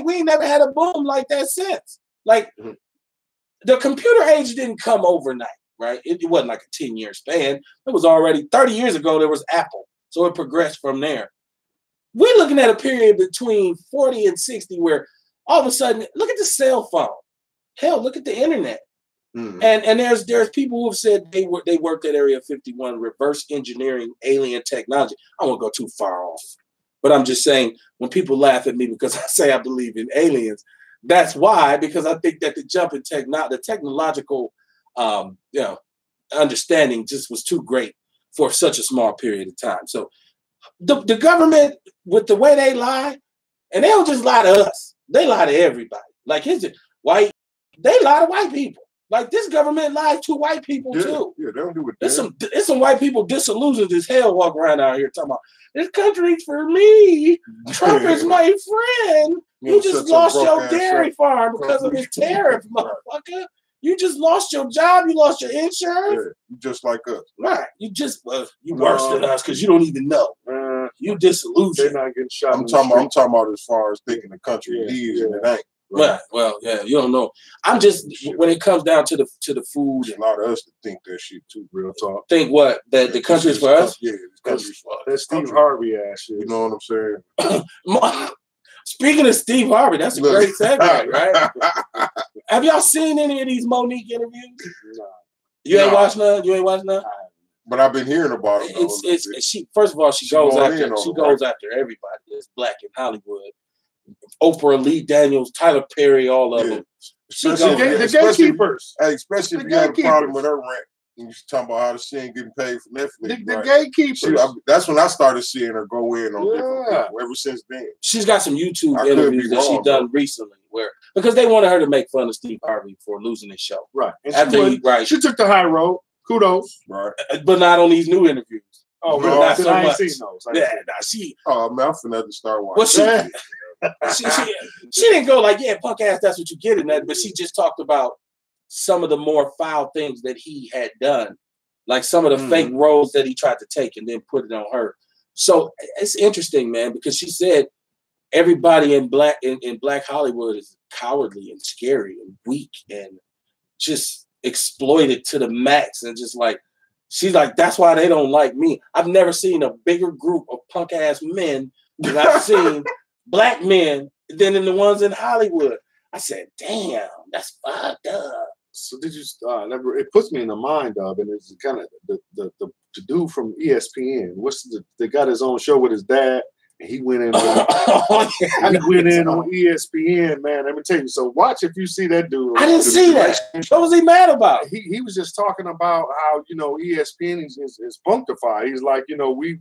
we ain't never had a boom like that since. Like the computer age didn't come overnight, right? It wasn't like a 10-year span. It was already 30 years ago, there was Apple. So it progressed from there. We're looking at a period between 40 and 60 where all of a sudden, look at the cell phone. Hell, look at the internet. Mm-hmm. And there's people who have said they worked at Area 51 reverse engineering alien technology. I won't go too far off. But I'm just saying, when people laugh at me because I say I believe in aliens, that's why, because I think that the jump in the technological understanding just was too great for such a small period of time. So the government, with the way they lie, and they don't just lie to us, they lie to everybody. Like they lie to white people. Like this government lies to white people too. Yeah, they don't do it. There's some white people disillusioned as hell walking around out here talking about this country's for me. Trump is my friend. You just lost your dairy farm because of his tariff, motherfucker. You just lost your job. You lost your insurance. Yeah, you just like us. Right. You worse than us because you don't even know. You disillusioned. They're not getting shot. I'm talking about as far as thinking the country is and it ain't. Right. Well, yeah, you don't know. I'm just when it comes down to the food. A lot of us think that shit too. Real talk. Think what? That the country's for us? Yeah, the country's for us. That Steve Harvey ass shit. You know what I'm saying? Speaking of Steve Harvey, that's a great segue, right? Have y'all seen any of these Monique interviews? No. You ain't watched none? You ain't watched none? But I've been hearing about it. She first of all, she goes after everybody that's black in Hollywood. Oprah, Lee Daniels, Tyler Perry, all of them. The gatekeepers. Especially if you had a problem with her rent. And you're talking about how she ain't getting paid for Netflix. The gatekeepers. That's when I started seeing her go in on different people. Ever since then. She's got some YouTube interviews that she's done recently because they wanted her to make fun of Steve Harvey for losing his show. Right. She took the high road. Kudos. Right. But not on these new interviews. Oh, no, not so much. Seen those. Oh, man, I'm finna have to start watching. Well, she didn't go like, yeah, punk ass, that's what you get in that. But she just talked about some of the more foul things that he had done, like some of the fake roles that he tried to take and then put it on her. So it's interesting, man, because she said everybody in black Hollywood is cowardly and scary and weak and just exploited to the max. And just like, she's like, that's why they don't like me. I've never seen a bigger group of punk ass men than I've seen black men than in the ones in Hollywood. I said, damn, that's fucked up. So did you? It puts me in the mind of, and it's kind of the dude from ESPN. They got his own show with his dad. He went in on, he went in on ESPN, man. Let me tell you. So watch if you see that dude. I didn't see that. What was he mad about? He was just talking about how, you know, ESPN is punctified. He's like, you know, we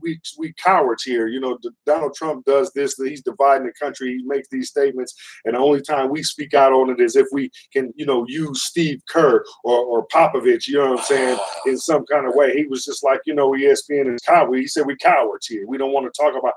cowards here. You know, Donald Trump does this. He's dividing the country. He makes these statements, and the only time we speak out on it is if we can, you know, use Steve Kerr or Popovich. You know what I'm saying? In some kind of way. He was just like, you know, ESPN is coward. He said we cowards here. We don't want to talk about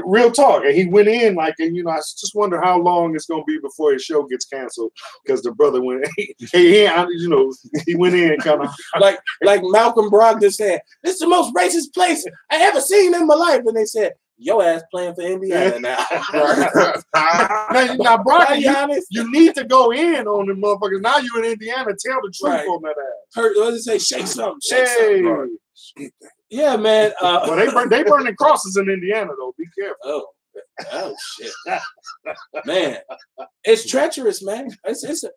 real talk. And he went in like, and you know, I just wonder how long it's gonna be before his show gets canceled because the brother went, you know, he went in kind of like Malcolm Brogdon said, "This is the most racist place I ever seen in my life," and they said, "Your ass playing for Indiana now." now Brogdon, you need to go in on them motherfuckers. Now you in Indiana, tell the truth on that ass. What did it say? Shake something. Shake something. Yeah, man. Well, they burning crosses in Indiana though. Be careful. Oh shit, man. It's treacherous, man. Listen.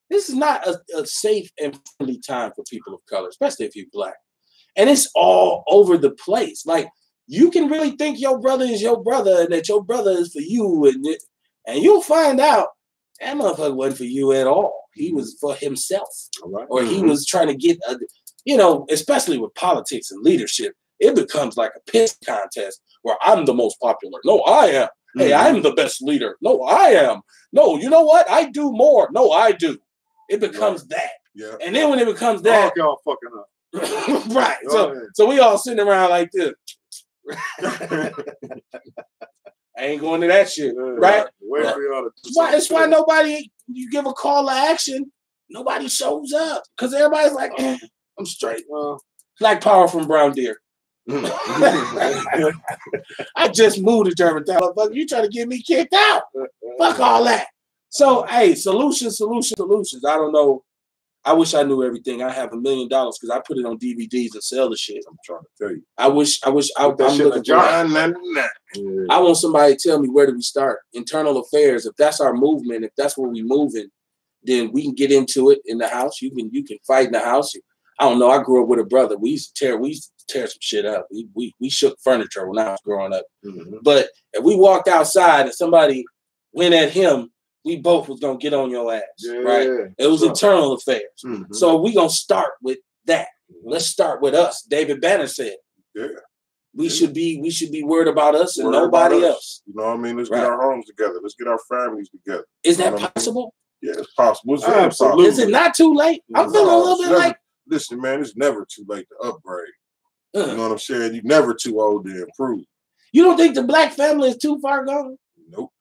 This is not a safe and friendly time for people of color, especially if you're black. And it's all over the place. Like you can really think your brother is your brother and that your brother is for you, and you'll find out that motherfucker wasn't for you at all. He was for himself, or he was trying to get you know, especially with politics and leadership, it becomes like a piss contest where I'm the most popular. No, I am. Hey, I'm the best leader. No, I am. No, you know what? I do more. No, I do. It becomes that. Yeah. And then when it becomes that, y'all fucking up. right. So we all sitting around like this. I ain't going to that shit, right? It's why nobody, you give a call to action, nobody shows up because everybody's like, I'm straight. Black power from Brown Deer. I just moved to Germantown. Motherfucker, you trying to get me kicked out? Fuck all that. So, hey, solutions. I don't know. I wish I knew everything. I have $1 million because I put it on DVDs and sell the shit. I'm trying to tell you. I want somebody to tell me where do we start. Internal affairs. If that's our movement, if that's where we moving, then we can get into it in the house. You can fight in the house. I don't know. I grew up with a brother. We used to tear some shit up. We shook furniture when I was growing up. But if we walked outside and somebody went at him, we both was gonna get on your ass, right? It was internal affairs. So we gonna start with that. Let's start with us. David Banner said, we should be worried about us and nobody else. You know what I mean? Let's get our homes together. Let's get our families together. Is that possible? Yeah, it's possible. It's absolutely. Is it not too late? I'm feeling a little bit like. Listen, man, it's never too late to upgrade. You know what I'm saying? You're never too old to improve. You don't think the black family is too far gone? Nope.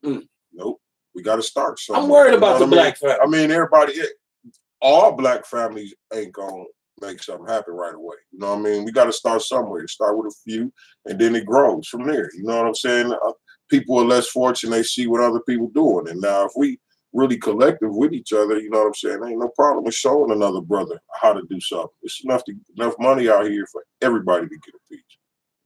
Nope. We got to start somewhere. I'm worried about the black family. I mean, all black families ain't going to make something happen right away. You know what I mean? We got to start somewhere. Start with a few, and then it grows from there. You know what I'm saying? People are less fortunate. They see what other people doing. And now if we really collective with each other, you know what I'm saying? Ain't no problem with showing another brother how to do something. It's enough money out here for everybody to get a piece.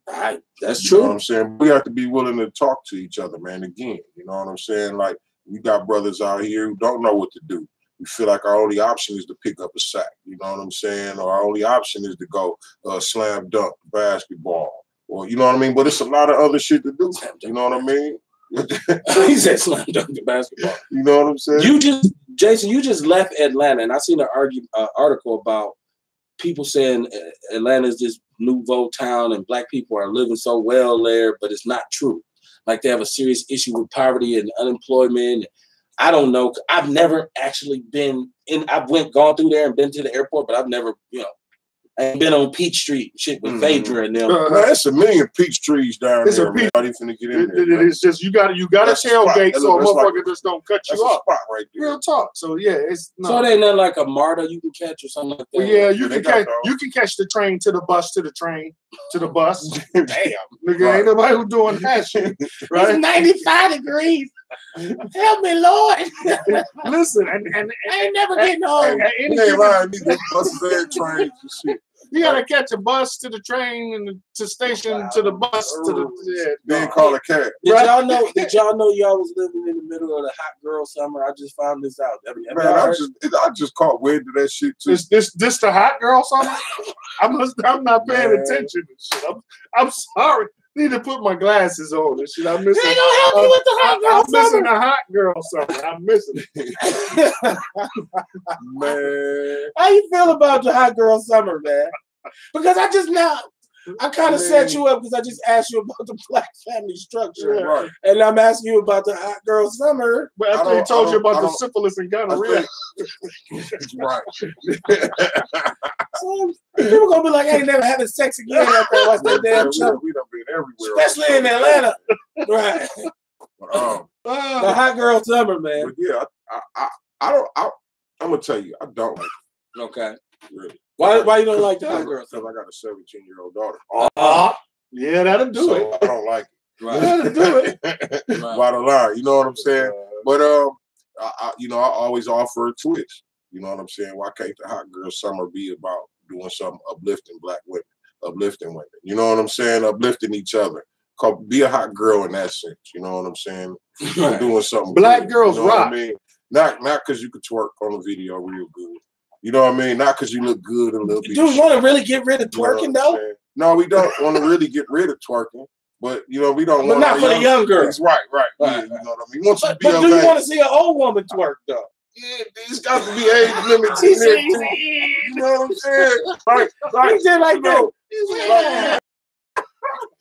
Right. That's true. You know what I'm saying? We have to be willing to talk to each other, man, again. You know what I'm saying? Like, we got brothers out here who don't know what to do. We feel like our only option is to pick up a sack. You know what I'm saying? Or our only option is to go slam dunk basketball. Or, you know what I mean? But it's a lot of other shit to do. You know what I mean? He said slam dunk the basketball. You know what I'm saying? Jason, you just left Atlanta, and I seen an article about people saying Atlanta is this nouveau town and black people are living so well there, but it's not true. Like they have a serious issue with poverty and unemployment. I don't know. I've never actually been in. I've gone through there and been to the airport, but I've never, I ain't been on Peachtree shit with Phaedra and them. Man, that's a million peach trees down there. Everybody finna get in there. It's just you got to tailgate so a motherfucker just don't cut you off. Spot right there. Real talk. So yeah, it's no. So it ain't nothing like a MARTA you can catch or something like that. Well, yeah, you can catch the train to the bus to the train to the bus. Damn, nigga, ain't nobody who doing that shit. Right? It's 95 degrees. Help me, Lord. Listen, and I ain't never getting home. Buses and trains and shit. You gotta catch a bus to the train and to station to the bus to the then call a cab. Did y'all know y'all was living in the middle of the hot girl summer? I just found this out. I just caught wind to that shit too. This the hot girl summer? I'm not paying attention to shit. I'm sorry. Need to put my glasses on and shit. I'm missing. They gonna help you with the hot girl I'm missing summer. the hot girl summer. I'm missing it. Man, How you feel about the hot girl summer, man? Because I kind of set you up because I just asked you about the black family structure, Yeah. right. and I'm asking you about the hot girl summer. But after he told you about the syphilis and gonorrhea, Right. So people gonna be like, "I ain't never having sex again after I watch that damn show," We done been everywhere. especially in Atlanta, right? But, The hot girl summer, man. but yeah, I'm gonna tell you, I don't like it, Okay, really. why you don't like the hot girl Because summer? I got a 17-year-old daughter. yeah, that'll do So it. I don't like Right, That'll do it. it. Bottom line, you know what I'm saying? But I always offer a twist. You know what I'm saying? Why can't the hot girl summer be about doing something uplifting black women, uplifting women? You know what I'm saying? Uplifting each other. Be a hot girl in that sense. You know what I'm saying? Right. Doing something. Black good, girls you know what rock. I mean? Not because you could twerk on a video real good. You know what I mean? Not because you look good and a little bit. Do we want to really get rid of twerking though? No, we don't want to really get rid of twerking. But we don't But want. not for the young girls. Right. Right. Yeah, you know what I mean. We want you to But be do of you age. want to see an old woman twerk though? Yeah, there's got to be age limits in there too. You know what I'm saying? Like He did like that. like,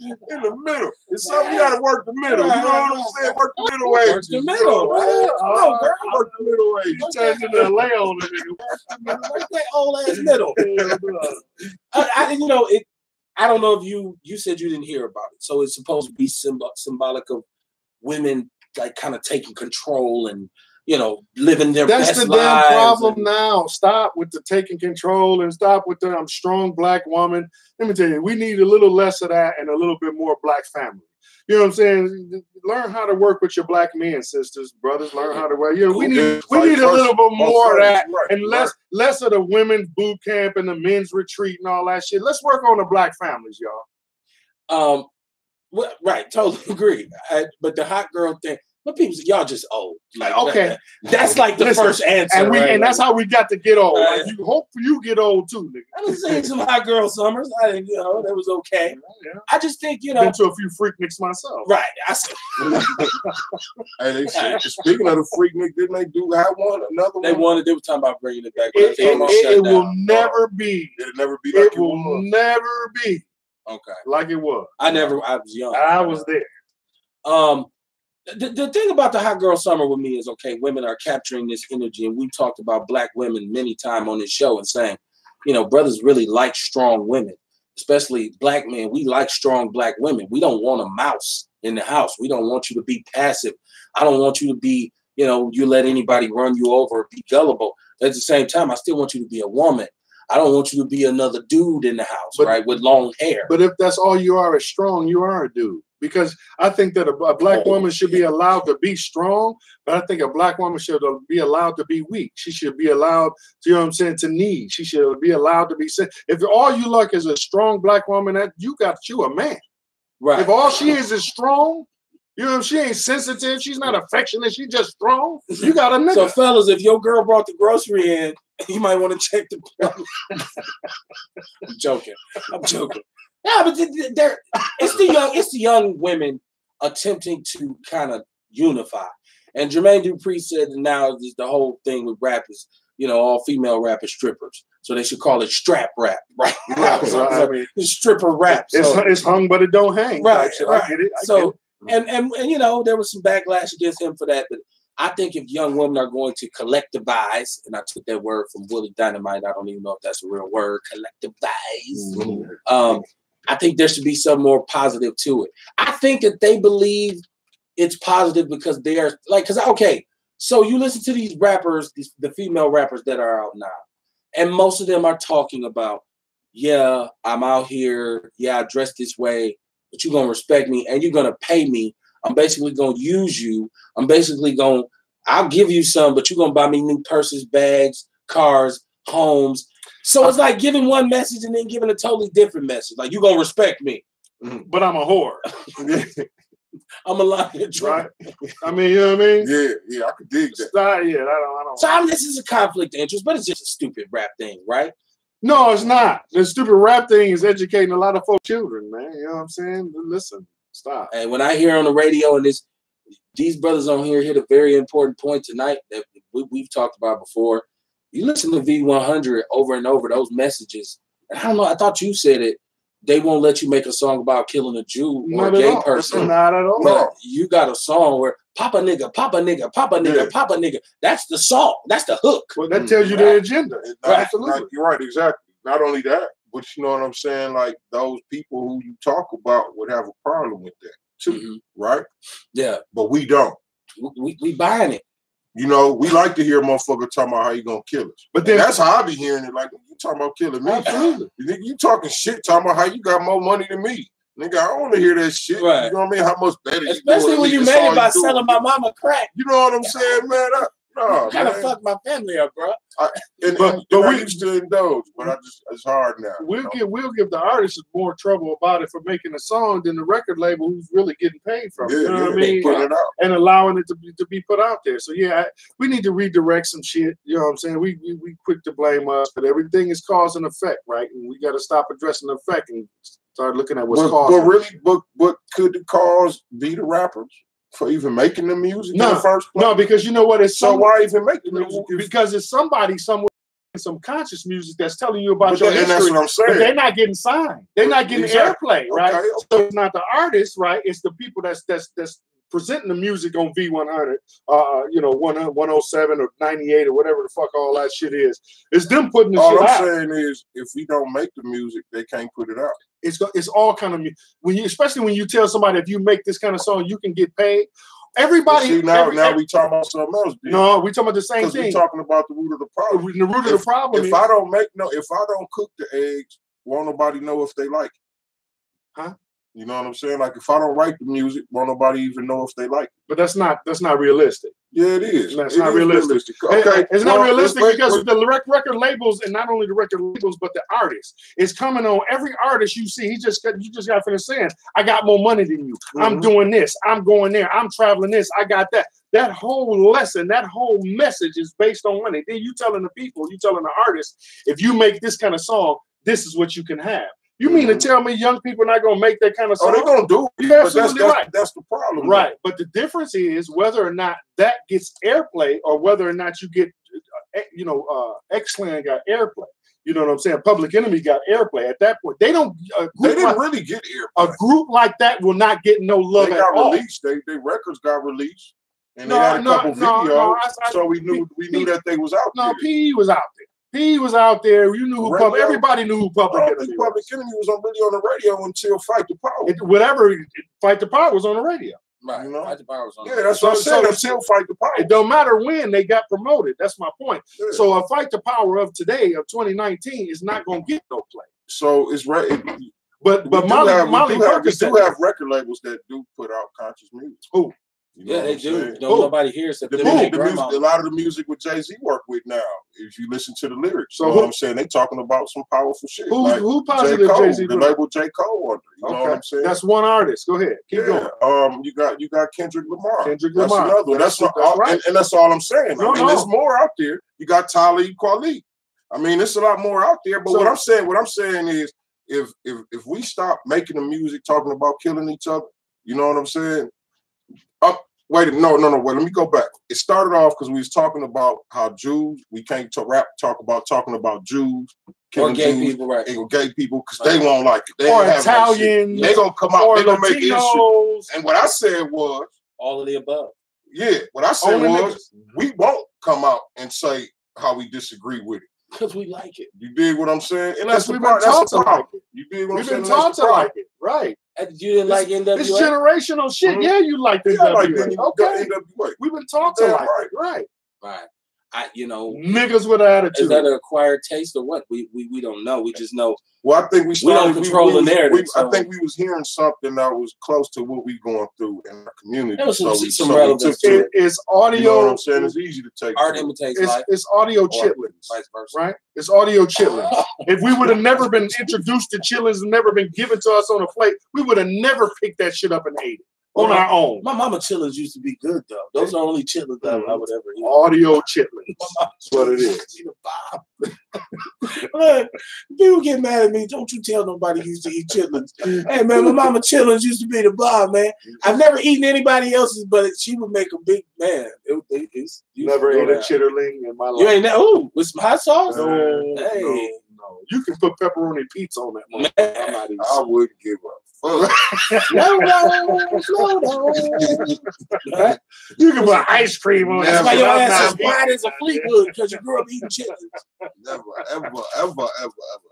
in the middle. It's something you got to work the middle. You know what I'm saying? Work the middle age. Work the middle, right? Come on, girl. Work the middle age. You turned into a lay on the nigga. Work that old ass middle. I don't know if you said you didn't hear about it. So it's supposed to be symbolic of women like kind of taking control and living their That's best the lives. damn problem now. Stop with the taking control and stop with the I'm strong black woman. Let me tell you, we need a little less of that and a little bit more black family. You know what I'm saying? Learn how to work with your black men, sisters, brothers. Learn how to work. We need a little bit more of that and less of the women's boot camp and the men's retreat and all that shit. Let's work on the black families, y'all. Well, right, totally agree. But the hot girl thing, but people say y'all just old. Like, okay, that's like the first answer, and right? That's how we got to get old. Like, you hope you get old too, nigga. I was saying some hot girl summers. I think that was okay. Yeah. I just think Been to a few freakniks myself. right. Hey, they said, speaking of the freaknik, didn't they have another one? They were talking about bringing it back. It will never be. It'll never be. It will never be. Okay. Like it was. I was young. I was there. The thing about the hot girl summer with me is, okay, women are capturing this energy, and we talked about black women many times on this show and saying, brothers really like strong women, especially black men. We like strong black women. We don't want a mouse in the house. We don't want you to be passive. I don't want you to be, you let anybody run you over or be gullible. At the same time, I still want you to be a woman. I don't want you to be another dude in the house, right, with long hair. But if that's all you are is strong, you are a dude. Because I think that a black woman should be allowed to be strong, but I think a black woman should be allowed to be weak. She should be allowed to, to need. She should be allowed to be sick. If all you like is a strong black woman, that you got you a man. Right. If all she is strong, she ain't sensitive, she's not affectionate, she's just strong, you got a nigga. So fellas, if your girl brought the grocery in, you might want to check the I'm joking. Yeah, but it's the young women attempting to kind of unify. And Jermaine Dupri said that now the whole thing with rap is, all female rap is strippers. So they should call it strap rap, right? I mean, it's stripper rap. It's hung, but it don't hang. Right. I get it. And there was some backlash against him for that. But I think if young women are going to collectivize, and I took that word from Willie Dynamite, I don't even know if that's a real word, collectivize. Mm-hmm. I think there should be some more positive to it. I think that they believe it's positive because they are so you listen to these rappers, the female rappers that are out now, and most of them are talking about, yeah, I'm out here, yeah, I dress this way, but you're going to respect me and you're going to pay me. I'm basically going to use you. I'll give you some, but you're going to buy me new purses, bags, cars, homes. So it's like giving one message and then giving a totally different message. Like, you're going to respect me. But I'm a whore. I'm a liar. Right? I mean, you know what I mean? Yeah, I could dig that. I don't. So this is a conflict of interest, but it's just a stupid rap thing, right? No, it's not. The stupid rap thing is educating a lot of folk children, man. You know what I'm saying? Listen, stop. And when I hear on the radio and these brothers on here hit a very important point tonight that we've talked about before. You listen to V100 over and over, those messages. I don't know. I thought you said it. They won't let you make a song about killing a Jew or a gay person. Not at all. But you got a song where Papa nigga, Papa nigga, Papa nigga, Papa nigga. That's the song. That's the hook. Well, that tells you their agenda. Right. Absolutely. You're right. Exactly. Not only that, but you know what I'm saying? Like those people who you talk about would have a problem with that too, right? Yeah. But we don't. We buying it. You know, we like to hear a motherfucker talking about how you gonna kill us. But then that's how I be hearing it. Like, you talking about killing me. Absolutely. You talking shit, talking about how you got more money than me. Nigga, I don't want to hear that shit. Right. You know what I mean? How much better you especially when you made it by selling my mama crack. You know what I'm saying, man? No, kind of fuck my family up, bro. But we used to indulge, but it's hard now. We'll give the artists more trouble about it for making a song than the record label who's really getting paid from it. You know what I mean? And allowing it to be put out there. So yeah, we need to redirect some shit. You know what I'm saying? We quick to blame us, but everything is cause and effect, right? And we got to stop addressing the effect and start looking at what's causing. But really, but could the cause be the rappers? For even making the music in the first place? No, because you know what? It's so why even make the music? Because it's somebody somewhere in some conscious music that's telling you about your history. And that's what I'm saying. But they're not getting signed. They're not getting airplay, right? Okay. So it's not the artist, right? It's the people that's presenting the music on V100, 107 or 98 or whatever the fuck all that shit is. It's them putting the shit out. All I'm saying is, if we don't make the music, they can't put it out. It's all kind of especially when you tell somebody if you make this kind of song you can get paid. Everybody see, now we talking about something else. Dude. No, we talking about the same thing. We're talking about the root of the problem. The root of the problem. If I don't cook the eggs, won't nobody know if they like it. Huh? You know what I'm saying? Like if I don't write the music, won't nobody even know if they like it. But that's not realistic. Yeah, it is. That's not realistic. Okay, it's not realistic because the record labels, and not only the record labels, but the artists, it's coming on every artist you see. You just got finished saying, "I got more money than you. I'm doing this. I'm going there. I'm traveling this. I got that." That whole lesson, that whole message is based on money. Then you telling the people, you telling the artists, if you make this kind of song, this is what you can have. You mean to tell me young people are not going to make that kind of song? Oh, they're going to do it. You're absolutely right. That's the problem. Right. But the difference is whether or not that gets airplay or whether or not you get, X-Clan got airplay. You know what I'm saying? Public Enemy got airplay. At that point, they didn't really get airplay. A group like that will not get no love at all. They got released. Their records got released. And they had a couple videos. So we knew that they was out there. No, P was out there. He was out there. You knew who Public. Everybody knew who Public Enemy was. Public Enemy was really on the radio until Fight the Power. Fight the Power was on the radio. Right. You know? Fight the Power was on. Yeah, that's what I'm saying. Until Fight the Power. It don't matter when they got promoted. That's my point. Yeah. So a Fight the Power of today, of 2019, is not going to get no play. So it's right. But Molly Perkins do have record labels that do put out conscious music. Who? Yeah, they do. Nobody hears it. A lot of the music with Jay-Z work with now, if you listen to the lyrics, you know what I'm saying? They talking about some powerful shit. Who positive Jay-Z? The label J. Cole under. You know what I'm saying? That's one artist. Go ahead. Keep going. You got Kendrick Lamar. That's another one. That's right. And that's all I'm saying. There's more out there. You got Talib Kweli. I mean, there's a lot more out there. But what I'm saying is, if we stop making the music talking about killing each other, you know what I'm saying? Wait, no. Wait, let me go back. It started off because we was talking about how Jews, we can't talking about Jews, killing gay Jews, people, right? Or gay people because they won't like it. They or Italians. They gonna come out. They gonna make issues. And what I said was all of the above. Yeah, what I said was we won't come out and say how we disagree with it. Because we like it. You dig what I'm saying? And that's the problem. You dig what I'm saying? We've been taught to like it, right? You didn't like NWA? It's generational shit. Mm-hmm. Yeah, you like the NWA. Okay. NWA. We've been taught to like it, right? Niggas with attitude. Is that an acquired taste or what? We don't know. We just know. Well, I think we don't control the narrative. I think we was hearing something that was close to what we going through in our community. There was some relevance to it. It's audio. You know what I'm saying? It's easy to take. Art imitates life. It's audio chitlins, vice versa. Right? It's audio chitlins. If we would have never been introduced to chitlins and never been given to us on a plate, we would have never picked that shit up and ate it. on our own. My mama chitlins used to be good though. Those are only chitlins that I would ever eat. Audio chitlins. That's what it is. Look, people get mad at me. Don't you tell nobody used to eat chitlins. Hey man, my mama chitlins used to be the bomb, man. I've never eaten anybody else's, but she would make a big man. Never ate a chitterling in my life. You ain't that? Ooh, with some hot sauce? No, Hey. no. You can put pepperoni pizza on that. Man. I'm not even I wouldn't give up. Slow down. You can put ice cream on That's that. why your I'm ass is not- white as a Fleetwood because you grew up eating chitlins. Never, ever.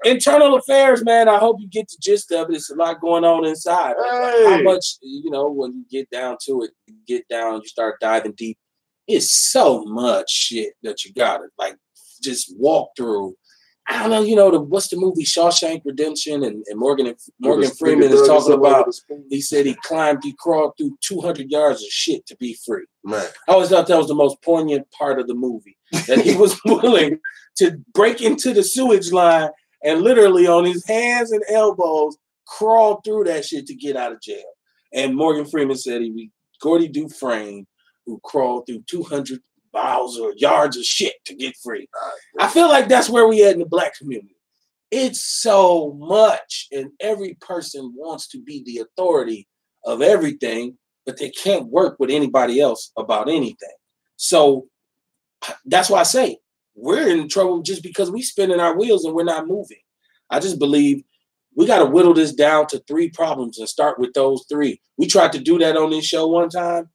Internal affairs, man. I hope you get the gist of it. It's a lot going on inside. Hey. How much, when you get down to it, you start diving deep. It's so much shit that you gotta just walk through. I don't know, what's the movie Shawshank Redemption and Morgan Freeman is talking about. He said he crawled through 200 yards of shit to be free. Man. I always thought that was the most poignant part of the movie, that he was willing to break into the sewage line and literally on his hands and elbows crawl through that shit to get out of jail. And Morgan Freeman said he was Gordy Dufresne, who crawled through 200 miles or yards of shit to get free. I feel like that's where we at in the Black community. It's so much, and every person wants to be the authority of everything, but they can't work with anybody else about anything. So that's why I say we're in trouble just because we spinning our wheels and we're not moving. I just believe we got to whittle this down to 3 problems and start with those 3. We tried to do that on this show one time,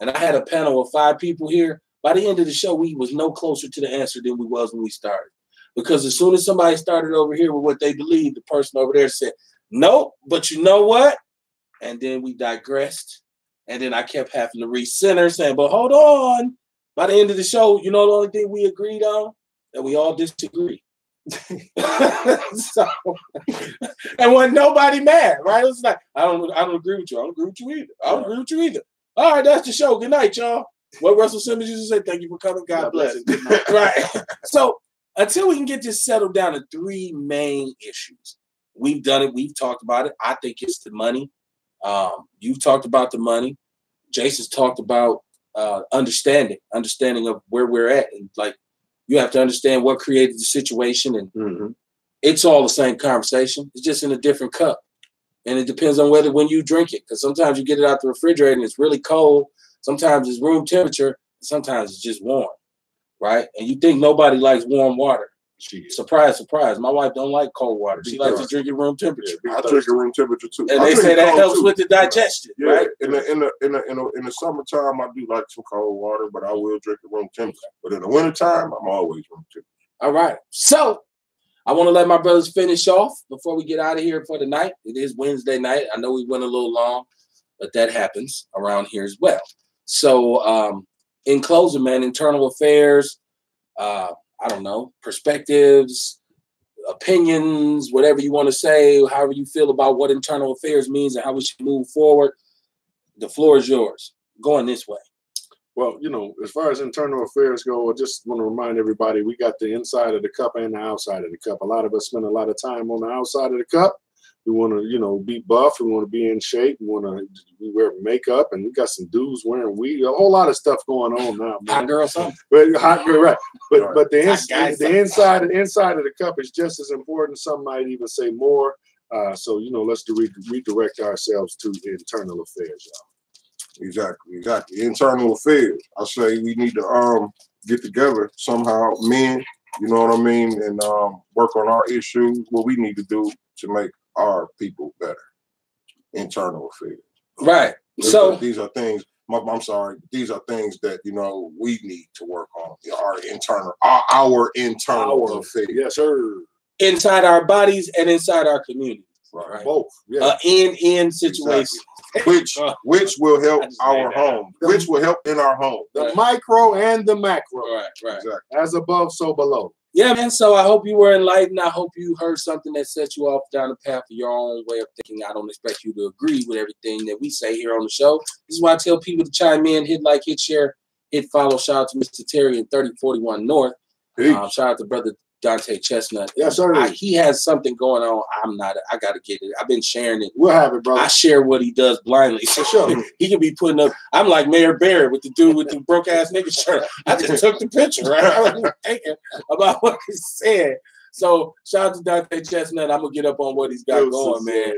and I had a panel of 5 people here. By the end of the show, we was no closer to the answer than we was when we started. Because as soon as somebody started over here with what they believed, the person over there said, nope, but you know what? And then we digressed. And then I kept having to recenter, saying, but hold on. By the end of the show, the only thing we agreed on? That we all disagree. So, and when nobody mad, right? It was like, I don't agree with you. I don't agree with you either. I don't agree with you either. All right, that's the show. Good night, y'all. What Russell Simmons used to say, thank you for coming. God bless. Right. So until we can get this settled down to 3 main issues, we've done it. We've talked about it. I think it's the money. You've talked about the money. Jason's talked about understanding of where we're at. And you have to understand what created the situation. And it's all the same conversation. It's just in a different cup. And it depends on when you drink it. Because sometimes you get it out the refrigerator and it's really cold. Sometimes it's room temperature. Sometimes it's just warm, right? And you think nobody likes warm water. Surprise, surprise. My wife don't like cold water. She likes to drink it room temperature. I drink it room temperature too. And they say that helps with the digestion, right? In the summertime, I do like some cold water, but I will drink it room temperature. But in the wintertime, I'm always room temperature. All right. So I want to let my brothers finish off before we get out of here for the night. It is Wednesday night. I know we went a little long, but that happens around here as well. So in closing, man, internal affairs, I don't know, perspectives, opinions, whatever you want to say, however you feel about what internal affairs means and how we should move forward. The floor is yours. Going this way. Well, as far as internal affairs go, I just want to remind everybody we got the inside of the cup and the outside of the cup. A lot of us spend a lot of time on the outside of the cup. We want to, be buff. We want to be in shape. We wear makeup, and we got some dudes wearing weed. A whole lot of stuff going on now, man. Hot girl, something. But hot girl, right? But the inside of the cup is just as important. Some might even say more. So let's redirect ourselves to the internal affairs, y'all. Exactly. Internal affairs. I say we need to get together somehow, men. You know what I mean, and work on our issues. What we need to do to make our people better. Internal affairs. Right. So these are things. I'm sorry. These are things that we need to work on. Our internal affairs. Yes, sir. Inside our bodies and inside our communities. Right. Both. Yeah. In situations. Exactly. Which will help our home. Which will help in our home. The micro and the macro. Right. Exactly. As above, so below. Yeah, man. So I hope you were enlightened. I hope you heard something that set you off down the path of your own way of thinking. I don't expect you to agree with everything that we say here on the show. This is why I tell people to chime in, hit like, hit share, hit follow. Shout out to Mr. Terry in 3041 North. Shout out to Brother Dante Chestnut. Yes, sir. He has something going on. I got to get it. I've been sharing it. We'll have it, bro. I share what he does blindly. For sure. He can be putting up. I'm like Mayor Barrett with the dude with the broke ass nigga shirt. I just took the picture, right? I wasn't even thinking about what he said. So shout out to Dante Chestnut. I'm gonna get up on what he's got going, man,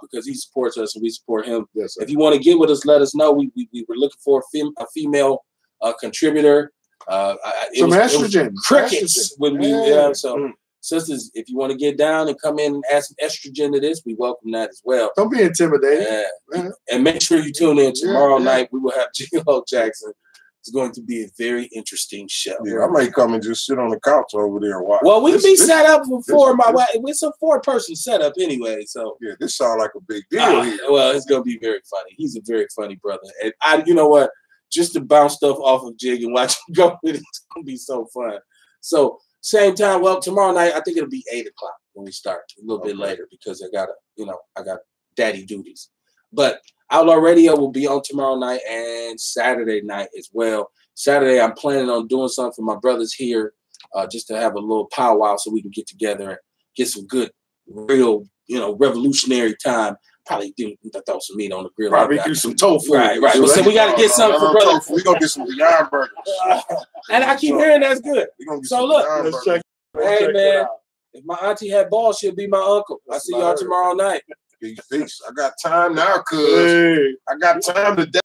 because he supports us and we support him. Yes, sir. If you want to get with us, let us know. We were looking for a female contributor. Some estrogen. Crickets when we so. Sisters, if you want to get down and come in and add some estrogen to this, we welcome that as well. Don't be intimidated. And make sure you tune in tomorrow night. We will have G.O. Jackson. It's going to be a very interesting show. Yeah, I might come and just sit on the couch over there and watch. Well, we can be set up for my wife. It's a 4-person setup anyway. So yeah, this sounds like a big deal here. Well, it's gonna be very funny. He's a very funny brother. And you know what? Just to bounce stuff off of Jig and watch him go with it, it's gonna be so fun. So same time, well, tomorrow night, I think it'll be 8 o'clock when we start, a little bit later because I got daddy duties. But Outlaw Radio will be on tomorrow night and Saturday night as well. Saturday, I'm planning on doing something for my brothers here, just to have a little powwow so we can get together and get some good, real, revolutionary time. Probably throw some meat on the grill. Probably do some tofu. Right. So we got to get something for brothers. We're going to get some Beyond Burgers. And I keep hearing that's good. So look, hey, man, if my auntie had balls, she'll be my uncle. I'll see y'all tomorrow night. Peace. I got time now, cuz. I got time today.